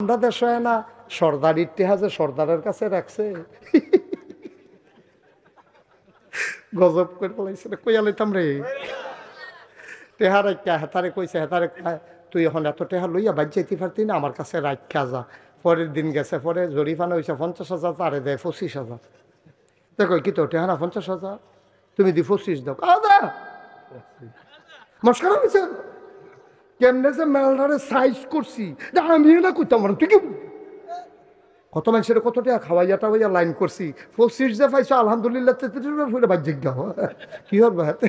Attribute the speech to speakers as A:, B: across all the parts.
A: আমরা দেশ হয় না সর্দার ইতিহাসে সর্দারের কাছে রাখছে গজব করে বলাইছে কইয়া লইতাম রে টেহা রাখা হেতারে কইছে হেতারে তুই এখন এত টেহা লইয়া বাদ যাইতে পারতি না আমার কাছে রাখা যা পরের দিন গেছে পরে জরিফানা হয়েছে 50,000 তারে দেয় 25,000 দেখো কি তো টেহা না 50,000 তুমি দি 25 দাও দা মস্কারা হয়েছে কেমনে যে মেলটারে সাইজ করছি আমি না করতাম তুই কি কত মানুষের কত টাকা খাওয়াইয়া টাওয়াইয়া লাইন করছি 25 যে পাইছো আলহামদুলিল্লাহ 33 বাহ্যিক দাও কি হর বাহাতে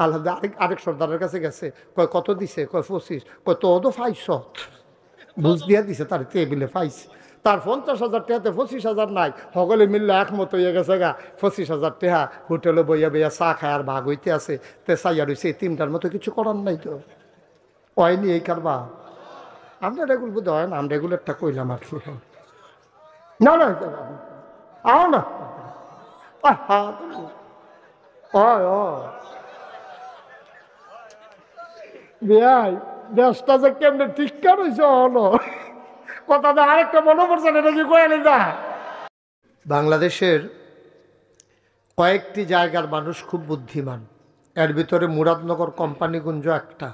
A: আলহামদুলিল্লাহ আরেক সর্দারের কাছে গেছে কয় কত দিছে কয় 25 কয় তো পাইছ বুঝ দিয়া দিছে তার টেবিলে পাইছে তার 50,000 টাকাতে 25,000 নাই সকলে মিললে একমত হইয়া গেছে গা 25,000 টাকা হোটেলে বইয়া বইয়া চা খায় আর ভাগ হইতে আছে তে চাইয়া রয়েছে তিনটার মতো কিছু করার নাই তো হয়নি এই কারবা আমরা রেগুল বোধ হয় না আমরা রেগুলারটা কইলাম আর কি না না আও না বিয়াই দেশটা যে কেমনে ঠিক হয়েছে হলো কথা তো আরেকটা মনে পড়ছে না নাকি কয়ালি দা বাংলাদেশের কয়েকটি জায়গার মানুষ খুব বুদ্ধিমান এর ভিতরে মুরাদনগর কোম্পানিগঞ্জ একটা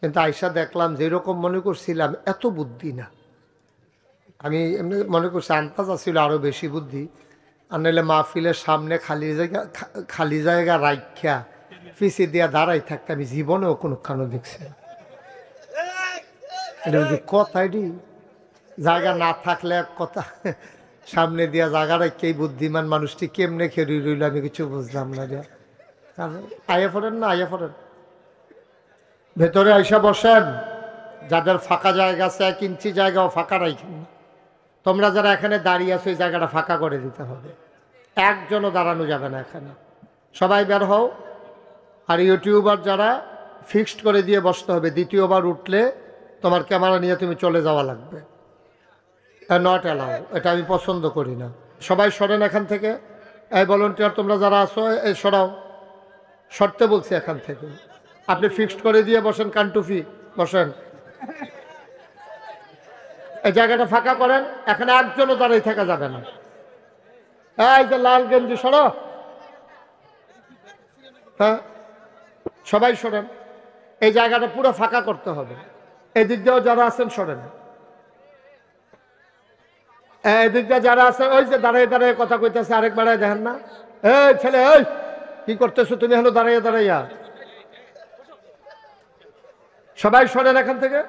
A: কিন্তু আইসা দেখলাম যেরকম মনে করছিলাম এত বুদ্ধি না আমি এমনি মনে করছি আন্দাজ ছিল আরও বেশি বুদ্ধি আর নাহলে মাহফিলের সামনে খালি জায়গা রাইখা পিছিয়ে দিয়া দাঁড়াই থাকতে আমি জীবনেও কোনোখানো দেখছি এটা কথাই জায়গা না থাকলে এক কথা সামনে দিয়া জায়গা রাখেই বুদ্ধিমান মানুষটি কেমনে খেয়ে রইল আমি কিছু বুঝলাম না রে আইয়া পড়েন না আইয়া পড়েন ভেতরে আইসা বসেন যাদের ফাঁকা জায়গা আছে 1 ইঞ্চি জায়গাও ফাঁকা রাখেন না তোমরা যারা এখানে দাঁড়িয়ে আছো এই জায়গাটা ফাঁকা করে দিতে হবে একজনও দাঁড়ানো যাবে না এখানে সবাই বের হও আর ইউটিউবার যারা ফিক্সড করে দিয়ে বসতে হবে দ্বিতীয়বার উঠলে তোমার ক্যামেরা নিয়ে তুমি চলে যাওয়া লাগবে নট অ্যালাউ এটা আমি পছন্দ করি না সবাই সরেন এখান থেকে এই ভলান্টিয়ার তোমরা যারা আসো এই সরাও সরতে বলছি এখান থেকে আপনি ফিক্সড করে দিয়ে বসেন কানটুফি বসেন এই জায়গাটা ফাঁকা করেন এখানে একজনও দাঁড়িয়ে থাকা যাবে না এই যে লাল গেঞ্জি সরো হ্যাঁ সবাই সরেন এই জায়গাটা পুরো ফাঁকা করতে হবে এদিক দিয়েও যারা আছেন সরেন এদিক দিয়ে যারা আছেন ওই যে দাঁড়িয়ে দাঁড়িয়ে কথা কইতেছে আরেক বেড়ায় দেখেন না এই ছেলে এই কি করতেছো তুমি হলো দাঁড়িয়ে দাঁড়াইয়া সবাই সরেন এখান থেকে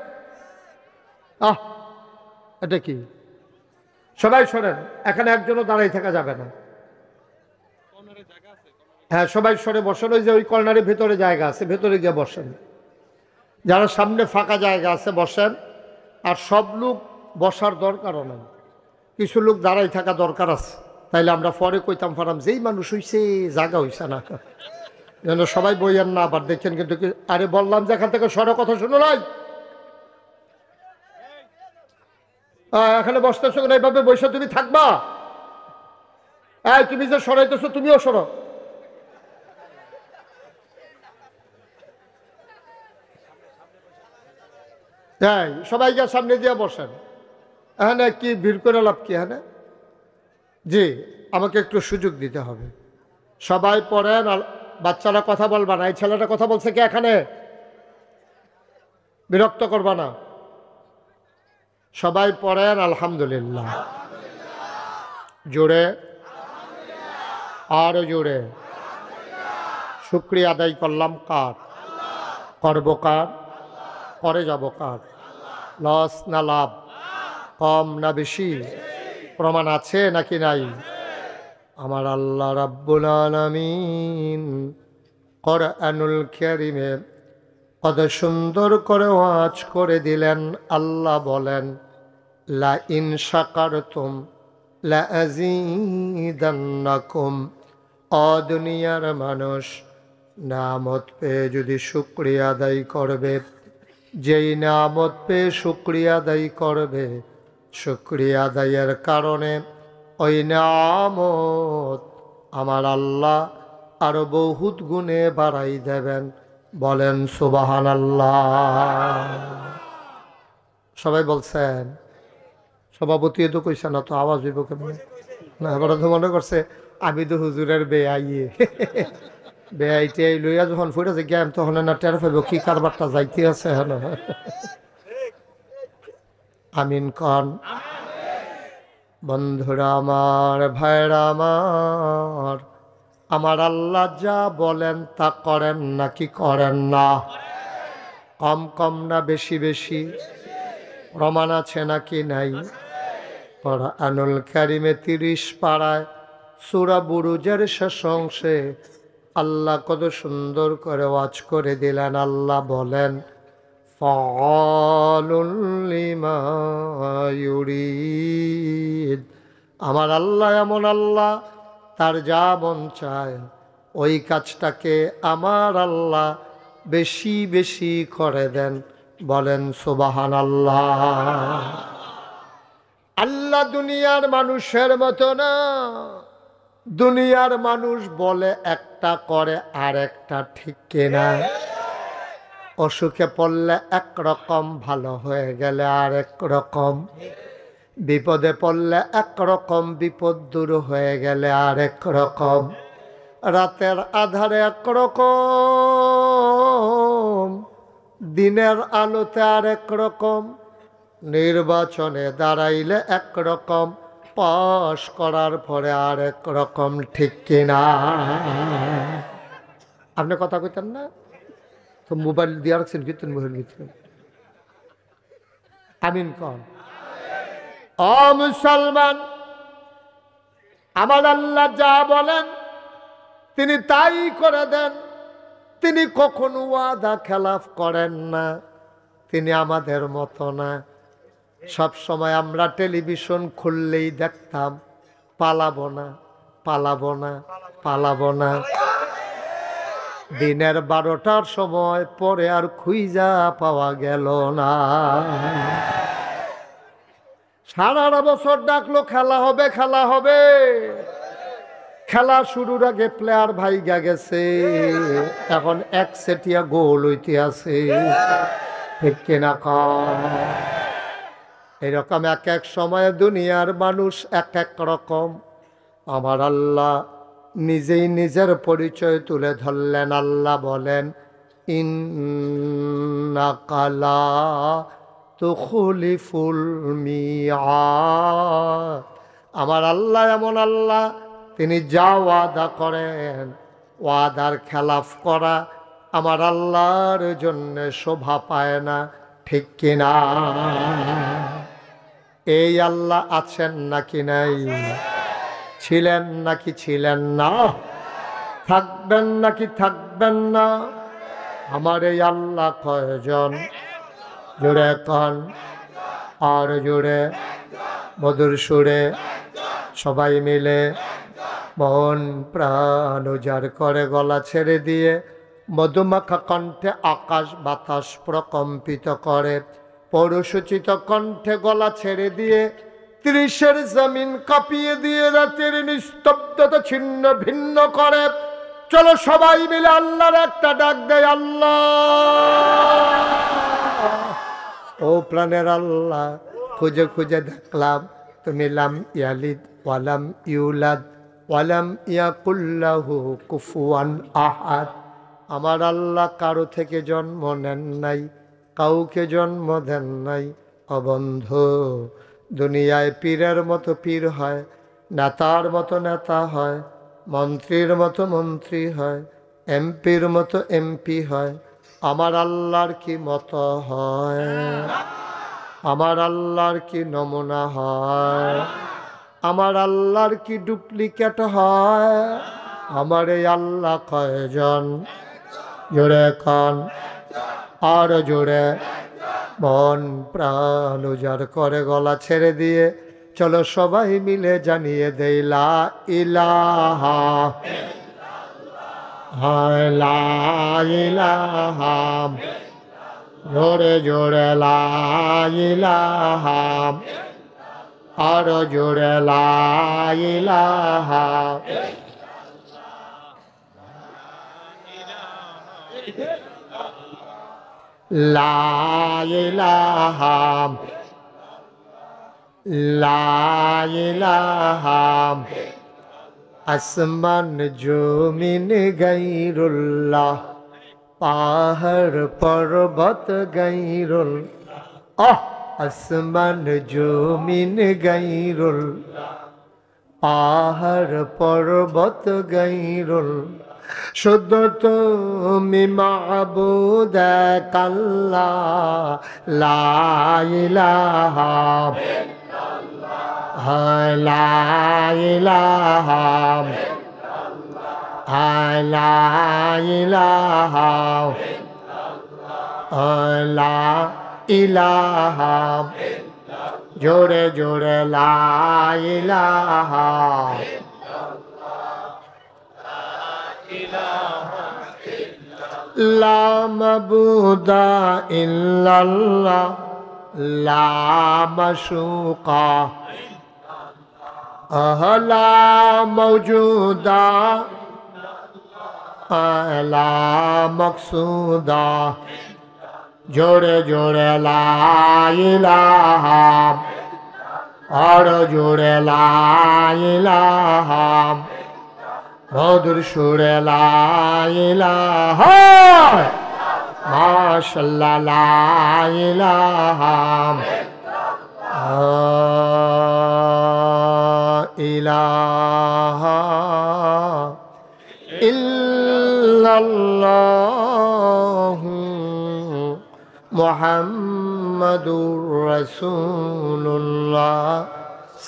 A: এটা কি সবাই সরেন এখানে একজনও দাঁড়িয়ে থাকা যাবে না হ্যাঁ সবাই সরে বসেন ওই যে ওই কর্নারের ভেতরে জায়গা আছে ভেতরে গিয়ে বসেন যারা সামনে ফাঁকা জায়গা আছে বসেন আর সব লোক বসার দরকারও নেই কিছু লোক দাঁড়াই থাকা দরকার আছে তাইলে আমরা পরে কইতাম পারাম যেই মানুষ হইছে জায়গা হইছে না যেন সবাই বইয়েন না আবার দেখেন কিন্তু আরে বললাম যে এখান থেকে সরে কথা শুনো নাই এখানে বসতেছো না এইভাবে বসে তুমি থাকবা তুমি যে সরাইতেছো তুমিও সরো সবাই গিয়ে সামনে দিয়ে বসেন এখানে কি ভিড় করে লাভ কি এখানে জি আমাকে একটু সুযোগ দিতে হবে সবাই পড়েন আর বাচ্চারা কথা বলবা না এই ছেলেটা কথা বলছে কি এখানে বিরক্ত করবা না সবাই পড়েন আলহামদুলিল্লাহ জোরে আরো জোরে শুকরিয়া আদায় করলাম কার করব কার করে যাব কার লস না লাভ কম না বেশি প্রমাণ আছে নাকি নাই আমার আল্লাহ রাব্বুল আলামিন কোরআনুল কারীমে কত সুন্দর করে ওয়াজ করে দিলেন আল্লাহ বলেন লা ইন শাকারতুম লা আযীদান্নাকুম ও দুনিয়ার মানুষ নামত পেয়ে যদি শুকরিয়া আদায় করবে যেই নামত পেয়ে শুকরিয়া আদায় করবে শুকরিয়া আদায়ের কারণে ওই নামত আমার আল্লাহ আরো বহুত গুণে বাড়াই দেবেন বলেন সুবহানাল্লাহ সবাই বলছেন সভাপতি তো কইছে না, তো আওয়াজ হইব কেমনে? না, এবার তো মনে করছে আমি তো হুজুরের বেআইয়ে। বেআইতে লইয়া যখন ফুটেছে গেম, তখন না টের পাইব কি কারবারটা যাইতে আছে। হ্যাঁ, আমিন কন। বন্ধুরা আমার, ভাইরা আমার, আমার আল্লাহ যা বলেন তা করেন নাকি করেন না? কম কম না বেশি বেশি? প্রমাণ আছে নাকি নাই? কোরআনুল কারিমে 30 পারায় সূরা বুরুজের শেষ অংশে আল্লাহ কত সুন্দর করে ওয়াজ করে দিলেন। আল্লাহ বলেন, ফাআলুল লিমা ইউরিদ। আমার আল্লাহ এমন আল্লাহ, তার যা মন চায় ওই কাজটাকে আমার আল্লাহ বেশি বেশি করে দেন। বলেন সুবহানাল্লাহ। আল্লাহ দুনিয়ার মানুষের মতো না। দুনিয়ার মানুষ বলে একটা, করে আর একটা, ঠিক কিনা? অসুখে পড়লে একরকম, ভালো হয়ে গেলে আর এক রকম। বিপদে পড়লে একরকম, বিপদ দূর হয়ে গেলে আর এক রকম। রাতের আধারে একরকম, দিনের আলোতে আর এক রকম, নির্বাচনে দাঁড়াইলে একরকম, পাশ করার পরে আর এক রকম, ঠিক কিনা? আপনি কথা কইতেন না তো? মোবাইল দিয়ে রাখছেন কীর্তন মোবাইল ভিতরে। আমিন কন। ও মুসলমান, আমার আল্লাহ যা বলেন তিনি তাই করে দেন। তিনি কখনো ওয়াদা খেলাফ করেন না। তিনি আমাদের মতো না। সব সময় আমরা টেলিভিশন খুললেই দেখতাম, পালাবো না, পালাবো না, পালাবো না। দিনের 12টার সময় পরে আর খুঁজা পাওয়া গেল না। সারাটা বছর ডাকলো খেলা হবে, খেলা হবে। খেলা শুরুর আগে প্লেয়ার ভাইগা গেছে, এখন একচেটিয়া গোল হইতে আছে, ঠিক কিনা? এরকম এক এক সময়ে দুনিয়ার মানুষ এক এক রকম। আমার আল্লাহ নিজেই নিজের পরিচয় তুলে ধরলেন। আল্লাহ বলেন, ইন্নাকা লা তুখলিফুল মিআদ। আমার আল্লাহ এমন আল্লাহ, তিনি যা ওয়াদা করেন, ওয়াদার খেলাফ করা আমার আল্লাহর জন্য শোভা পায় না, ঠিক কিনা? এই আল্লাহ আছেন নাকি নাই? ছিলেন নাকি ছিলেন না? থাকবেন নাকি থাকবেন না? আমার এই আল্লাহ কয়জন? জোরে কন, আর জোরে, মধুর সুরে, সবাই মিলে মন প্রাণ উজাড় করে গলা ছেড়ে দিয়ে মধুমাখা কণ্ঠে আকাশ বাতাস প্রকম্পিত করে, পৌরসূচিত কণ্ঠে গলা ছেড়ে দিয়ে 30 জমিন কাঁপিয়ে দিয়ে রাতের নিস্তব্ধতা ছিন্ন ভিন্ন করে। চলো সবাই মিলে আল্লাহর একটা ডাক দেয়, আল্লাহ। ও প্রাণের আল্লাহ, খুঁজে খুঁজে দেখলাম তুমি লাম ইয়ালিদ ওয়ালাম ইউলাদ ওয়ালাম ইয়াকুল্লাহু কুফুয়ান আহাদ। আমার আল্লাহ কারো থেকে জন্ম নেন নাই, কাউকে জন্ম দেন নাই। অবন্ধু, দুনিয়ায় পীরের মতো পীর হয়, নেতার মতো নেতা হয়, মন্ত্রীর মতো মন্ত্রী হয়, এমপির মতো এমপি হয়। আমার আল্লাহর কি মতো হয়? আমার আল্লাহর কি নমুনা হয়? আমার আল্লাহর কি ডুপ্লিকেট হয়? আমার এই আল্লাহ কয়জন? জোরে খান, আর জোরে, মন প্রাণ উজাড় করে গলা ছেড়ে দিয়ে চলো সবাই মিলে জানিয়ে দেই, লা ইলাহা ইল্লাল্লাহ, লা ইলাহা, জোরে জোরে লা ইলাহা, আর জোরে লা ইলাহা। লা ইলাহা লা ইলাহা আসমান জমিন গায়রুল্লাহ পাহাড় পর্বত গায়রুল্লাহ আসমান জমিন গায়রুল্লাহ পাহাড় পর্বত গায়রুল্লাহ শুধু তুমি মাবুদ এক আল্লাহ লা ইলাহা লা ইলাহা লা ইলাহা লা ইলাহা জোরে জোরে লা ইলাহা লা মাবুদা ইল্লাল্লাহ লা মাশুকা লা মওজুদা লা মকসুদা জোরে জোরে লা ইলাহা আর জোরে লা ইলাহা মধুর সুরে লা ইলাহা মাশাআল্লাহ লা ইলাহা ইলাহা ইল্লাল্লাহু মুহাম্মাদুর রাসূলুল্লাহ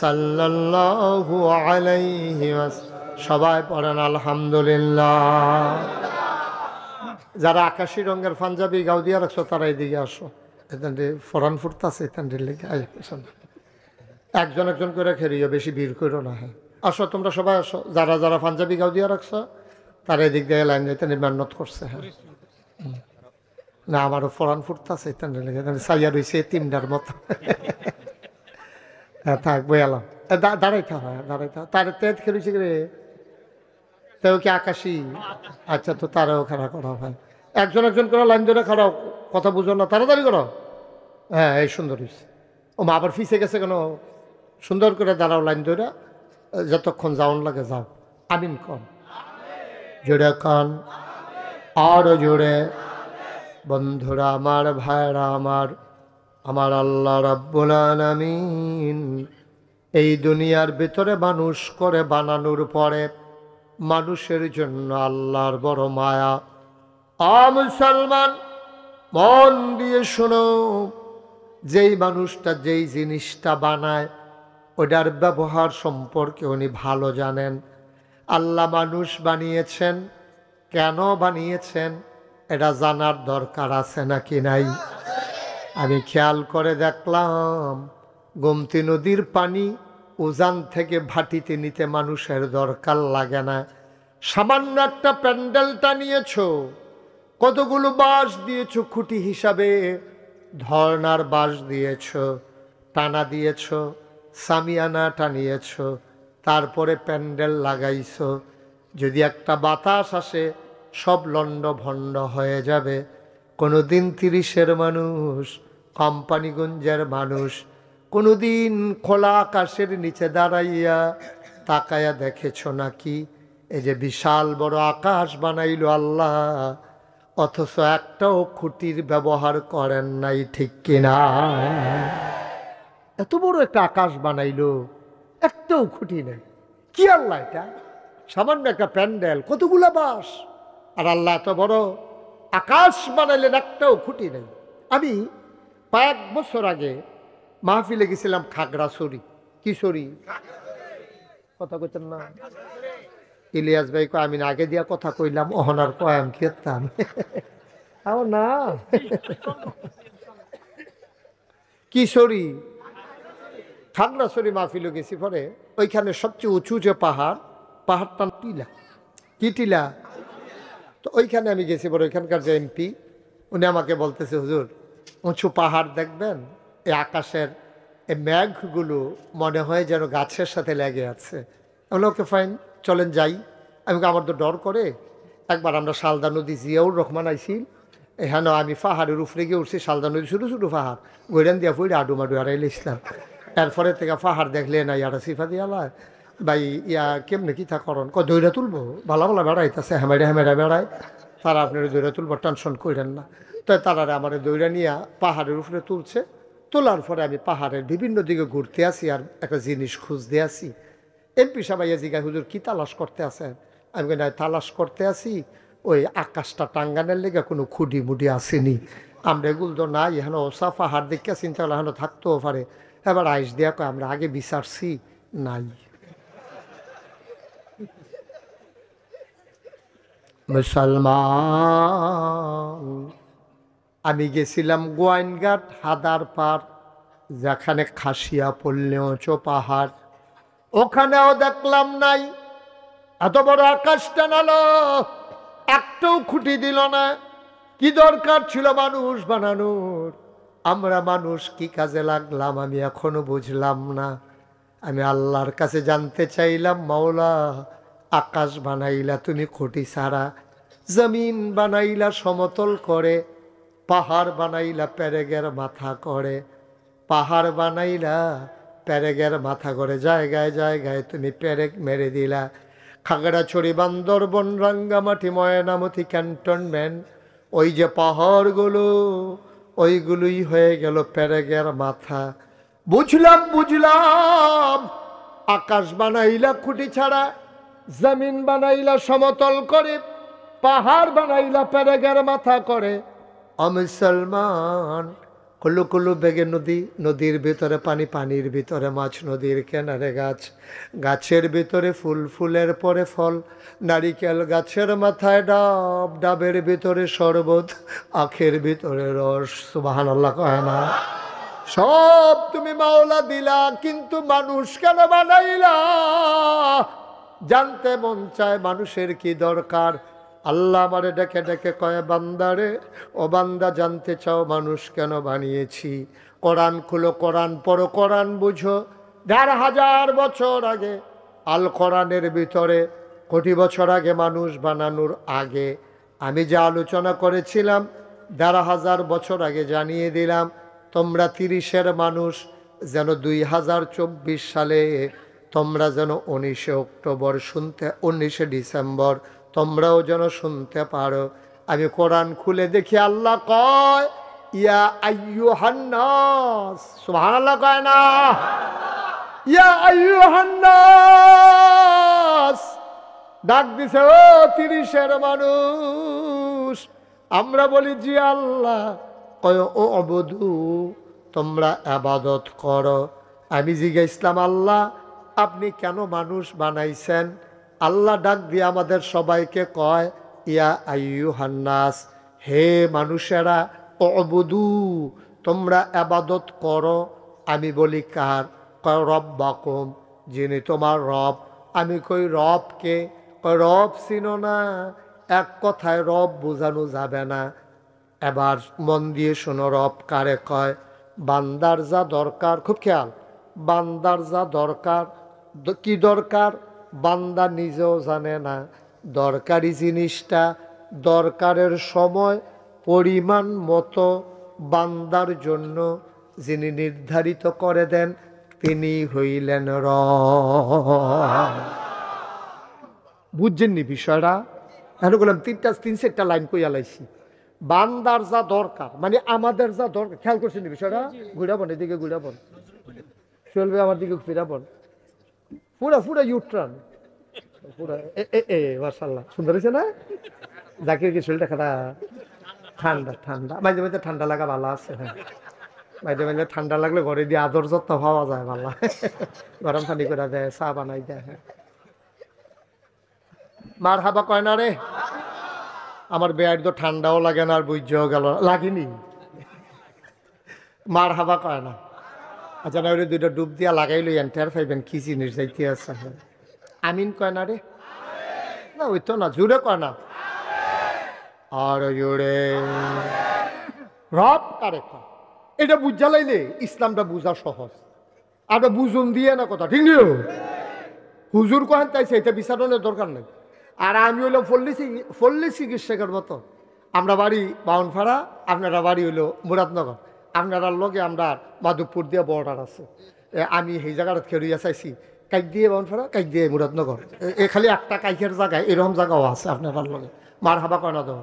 A: সাল্লাল্লাহু আলাইহি ওয়াসাল্লাম। সবাই পড়েন আলহামদুলিল্লাহ। যারা আকাশি রঙের পাঞ্জাবি গাউদিয়া রাখছো তারা এদিকে আসো, এখান ফরান ফুটতাছে এখান লেগে একজন একজন করে খেরিও, বেশি ভিড় করো না। হ্যাঁ আসো তোমরা সবাই আসো, যারা যারা পাঞ্জাবি গাউদিয়া রাখছো তারা এদিক দিয়ে লাইন যেতে মেহনত করছে। হ্যাঁ না আমারও ফরান ফুটতাছে এখান লেগে সাইয়া রয়েছে তিনটার মতো। হ্যাঁ থাক বইয়ালাম, দাঁড়াইতে হয় দাঁড়াইতে হয়। তার তেজ খেলেছি রে তেও কি আকাশি? আচ্ছা তো তারাও খাড়া করা হয়, একজন একজন করে লাইন ধরে খাড়াও, কথা বুঝো না, তাড়াতাড়ি করো। হ্যাঁ এই সুন্দর হয়েছে। ও মা আবার ফিসে গেছে কেন? সুন্দর করে দাঁড়াও লাইন ধরে, যতক্ষণ যাওন লাগে যাও। আমিন কন, জোরে কন, আরো জোরে। বন্ধুরা আমার, ভাইরা আমার, আমার আল্লাহ রাব্বুল আলামিন এই দুনিয়ার ভিতরে মানুষ করে বানানোর পরে মানুষের জন্য আল্লাহর বড় মায়া। মুসলমান মন দিয়ে শোনো, যেই মানুষটা যেই জিনিসটা বানায় ওটার ব্যবহার সম্পর্কে উনি ভালো জানেন। আল্লাহ মানুষ বানিয়েছেন, কেন বানিয়েছেন এটা জানার দরকার আছে নাকি নাই? আমি খেয়াল করে দেখলাম গোমতী নদীর পানি উজান থেকে ভাটিতে নিতে মানুষের দরকার লাগে না। সামান্য একটা প্যান্ডেল টানিয়েছো, কতগুলো বাঁশ দিয়েছো খুঁটি হিসাবে, ধর্নার বাঁশ দিয়েছো, টানা দিয়েছো, সামিয়ানা টানিয়েছো, তারপরে প্যান্ডেল লাগাইছো। যদি একটা বাতাস আসে সব লন্ড ভণ্ড হয়ে যাবে। কোনোদিন 30-এর মানুষ, কোম্পানিগঞ্জের মানুষ কোনোদিন খোলা আকাশের নিচে দাঁড়াইয়া তাকায়া দেখেছ নাকি? এই যে বিশাল বড় আকাশ বানাইল আল্লাহ, অথচ একটাও খুঁটির ব্যবহার করেন নাই, ঠিক কিনা? এত বড় একটা আকাশ বানাইলো, একটাও খুঁটি নেই। কি আল্লাহ এটা? সামান্য একটা প্যান্ডেল, কতগুলা বাঁশ, আর আল্লাহ এত বড় আকাশ বানাইলেন, একটাও খুঁটি নেই। আমি কয়েক বছর আগে মাহফিলে গেছিলাম খাগড়াছড়ি। কিশোরী কথা কইতেন না? ইলিয়াস ভাই কয় আমি আগে দিয়া কথা কইলাম, অহনার কয় আমি খেতাম না। কিশোরী খাগড়াছড়ি মাহফিলে গেছি। পরে ওইখানে সবচেয়ে উঁচু যে পাহাড়টা টিলা, কি টিলা? তো ওইখানে আমি গেছি। পরে ওইখানকার যে এমপি উনি আমাকে বলতেছে, হুজুর উঁচু পাহাড় দেখবেন, এই আকাশের এই মেঘগুলো মনে হয় যেন গাছের সাথে লেগে আছে। আমি ওকে ফাইন, চলেন যাই। আমি আমার তো ডর করে। একবার আমরা শালদা নদী জিয়াউর রহমান আইসি, এখানে আমি পাহাড়ের উপরে গিয়ে উঠছি। শালদা নদী ছোটো ছোটো পাহাড়, গৈরান দিয়া ফুড়ে আডু মাডু হারাইলে ইসলাম। এরপরে থেকে পাহাড় দেখলে না ইয়ারা সিফা দিয়ালা ভাই ইয়া কেমনে কি তা করন দৈরা তুলবো ভালো ভালো বেড়াইতেছে হেমেরা হেমেরা বেড়ায় তারা আপনার দৈরা তুলবো টেনশন করেন না। তো তারা আমার দৈরা নিয়ে পাহাড়ের উপরে তুলছে। তোলার পরে আমি পাহাড়ের বিভিন্ন দিকে ঘুরতে আসি আর একটা জিনিস খুঁজতে আসি। এমপি সাহেব জিগায় হুজুর কি তালাশ করতে আসেন? আমি না তালাশ করতে আসি ওই আকাশটা টাঙ্গানের লেগে কোনো খুঁটি মুডি আসেনি। আমরা এগুলো তো নাই এখানে ওসা পাহাড় দেখে চিন্তা করলে এখানে থাকতেও পারে। এবার আইস দিয়া কয় আমরা আগে বিচারছি নাই। মুসলমান আমি গেছিলাম গোয়াইনঘাট হাদার পার, যেখানে খাসিয়া পড়লেও পাহাড়, ওখানেও দেখলাম নাই। এত বড় আকাশ টানালো, একটাও খুঁটি দিল না। কি দরকার ছিল মানুষ বানানোর? আমরা মানুষ কি কাজে লাগলাম আমি এখনো বুঝলাম না। আমি আল্লাহর কাছে জানতে চাইলাম, মাওলা আকাশ বানাইলা তুমি খুঁটি ছাড়া, জমিন বানাইলা সমতল করে, পাহাড় বানাইলা পেরেগের মাথা করে, পাহাড় বানাইলা পেরেগের মাথা করে, জায়গায় জায়গায় তুমি পেরেক মেরে দিলা। খাগড়াছড়ি, বান্দরবন, রাঙ্গামাটি, ময়নামতি, ক্যান্টনমেন্ট, ওই যে পাহাড়গুলো ওইগুলোই হয়ে গেল পেরেগের মাথা। বুঝলাম বুঝলাম, আকাশ বানাইলা খুঁটি ছাড়া, জমিন বানাইলা সমতল করে, পাহাড় বানাইলা পেরেগের মাথা করে। মুসলমান কুলু কুলু বেগে নদী, নদীর ভিতরে পানি, পানির ভিতরে মাছ, নদীর কিনারে গাছ, গাছের ভিতরে ফুল, ফুলের পরে ফল, নারিকেল গাছের মাথায় ডাব, ডাবের ভিতরে শরবত, আখের ভিতরে রস। সুবহানাল্লাহ কয় না? সব তুমি মাওলা দিলা, কিন্তু মানুষ কেন বানাইলা? জানতে মন চায় মানুষের কি দরকার। আল্লাহ আমারে ডেকে ডেকে কয়, বান্দারে ও বান্দা, জানতে চাও মানুষ কেন বানিয়েছি? কোরআন খুলো, কোরআন পড়ো, কোরআন বুঝো। ১,৫০০ বছর আগে আল কোরআনের ভিতরে, কোটি বছর আগে মানুষ বানানোর আগে আমি যা আলোচনা করেছিলাম ১,৫০০ বছর আগে জানিয়ে দিলাম। তোমরা ৩০-এর মানুষ যেন ২০২৪ সালে তোমরা যেন ১৯শে অক্টোবর শুনতে, ১৯শে ডিসেম্বর তোমরাও যেন শুনতে পারো। আমি কোরআন খুলে দেখি আল্লাহ কয়, ইয়া আইয়ুহান নাস। সুবহানাল্লাহ কয় না? ইয়া আইয়ুহান নাস ডাক দিছে, ও ৩০-এর মানুষ। আমরা বলি জি আল্লাহ। কয় ও অবধু, তোমরা ইবাদত করো। আমি জিজ্ঞাসলাম, আল্লাহ আপনি কেন মানুষ বানাইছেন? আল্লাহ ডাক দিয়ে আমাদের সবাইকে কয়, ইয়া আইয়ুহান নাস, হে মানুষেরা, উবুদু তোমরা ইবাদত করো। আমি বলি কার? কয় রব্বাকুম, যিনি তোমার রব। আমি কই রব কে? কয় রব চিনো না? এক কথায় রব বোঝানো যাবে না। এবার মন দিয়ে শোনো, রব কারে কয়? বান্দার যা দরকার, খুব খেয়াল, বান্দার যা দরকার। কি দরকার? বান্দা নিজেও জানে না। দরকারি জিনিসটা দরকারের সময় পরিমাণ মতো বান্দার জন্য যিনি নির্ধারিত করে দেন, তিনি হইলেন রব। বুঝছেননি বিষয়টা? এখন বললাম ৩-৪টা লাইন কইয়া লাইছি। বান্দার যা দরকার মানে আমাদের যা দরকার, খেয়াল করছেন বিষয়টা? ঘুরাবন, এদিকে ঘুরাবন, চলবে আমার দিকে ফিরাবন, পুরা পুরা ইউট্রান পুরা। মাশাআল্লাহ, সুন্দর হয়েছে না? জাকির কি শরীরটা খারাপ? ঠান্ডা ঠান্ডা, মাঝে মাঝে ঠান্ডা লাগা ভালো আছে। হ্যাঁ, মাঝে মাঝে ঠান্ডা লাগলে ঘরে দিয়ে আদর যত্ন পাওয়া যায় ভালো, গরম পানি করে দেয়, চা বানাই দেয়। হ্যাঁ, মার হাবা কয় না রে? আমার বেয়ার তো ঠান্ডাও লাগে না আর বুঝছেও গেল লাগেনি, মার হাবা কয় না। আচ্ছা না, ওই দুইটা ডুব দিয়া লাগাইলো, এন্টার পাইবেন কি জিনিস যাইতে আছে। আমিন কয় না রে? না ওই তো না, জুড়ে কয় না, আর জোরে রব কারে কয়? এটা বুঝা লাইলে ইসলামটা বুঝা সহজ। আমরা বুঝুন দিয়ে না কথা, ঠিক নিও হুজুর কহেন তাইছে, এটা বিচারণের দরকার নেই। আর আমি হইলো ফল্লি চিকিৎসকের মতো। আমরা বাড়ি বাউনপাড়া, আপনারা বাড়ি হইলো মুরাদনগর, আপনারা লগে আমরা মাধবপুর দিয়ে বর্ডার আছে। আমি সেই জায়গাটা খেলুইয়া চাইছি কাইক দিয়ে বনফারা কাইক দিয়ে মুরাদনগর এ খালি একটা কাইকের জায়গায় এরকম জায়গাও আছে আপনার লগে মার হাবা কয় না তো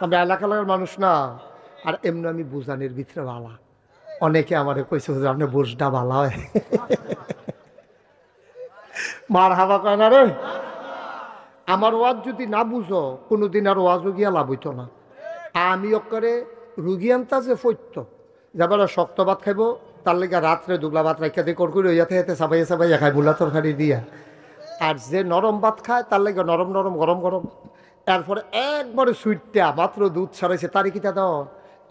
A: আমরা এলাকা লাগার মানুষ না। আর এমনি আমি বুঝানির ভিতরে ভালা অনেকে আমারে কইছে যে আপনি বুঝটা ভালা হয় মার হাবা কয় না রে। আমার ওয়াজ যদি না বুঝো কোনোদিন আর ওয়াজও গিয়া লাভ হইতো না। আমি অক্করে রুগী আনতা যে ফৈত্য যাবার শক্ত ভাত খাইব তার লেগে রাত্রে দুগলা ভাত রাখা দিয়ে করকুরি হইয়াতে হেতে চাবাইয়া চাবাইয়া খাই বুলা তরকারি দিয়া। আর যে নরম ভাত খায় তার লেগে নরম নরম গরম গরম। এরপরে একবারে সুইটটা মাত্র দুধ ছাড়াইছে তারি কিতা দাও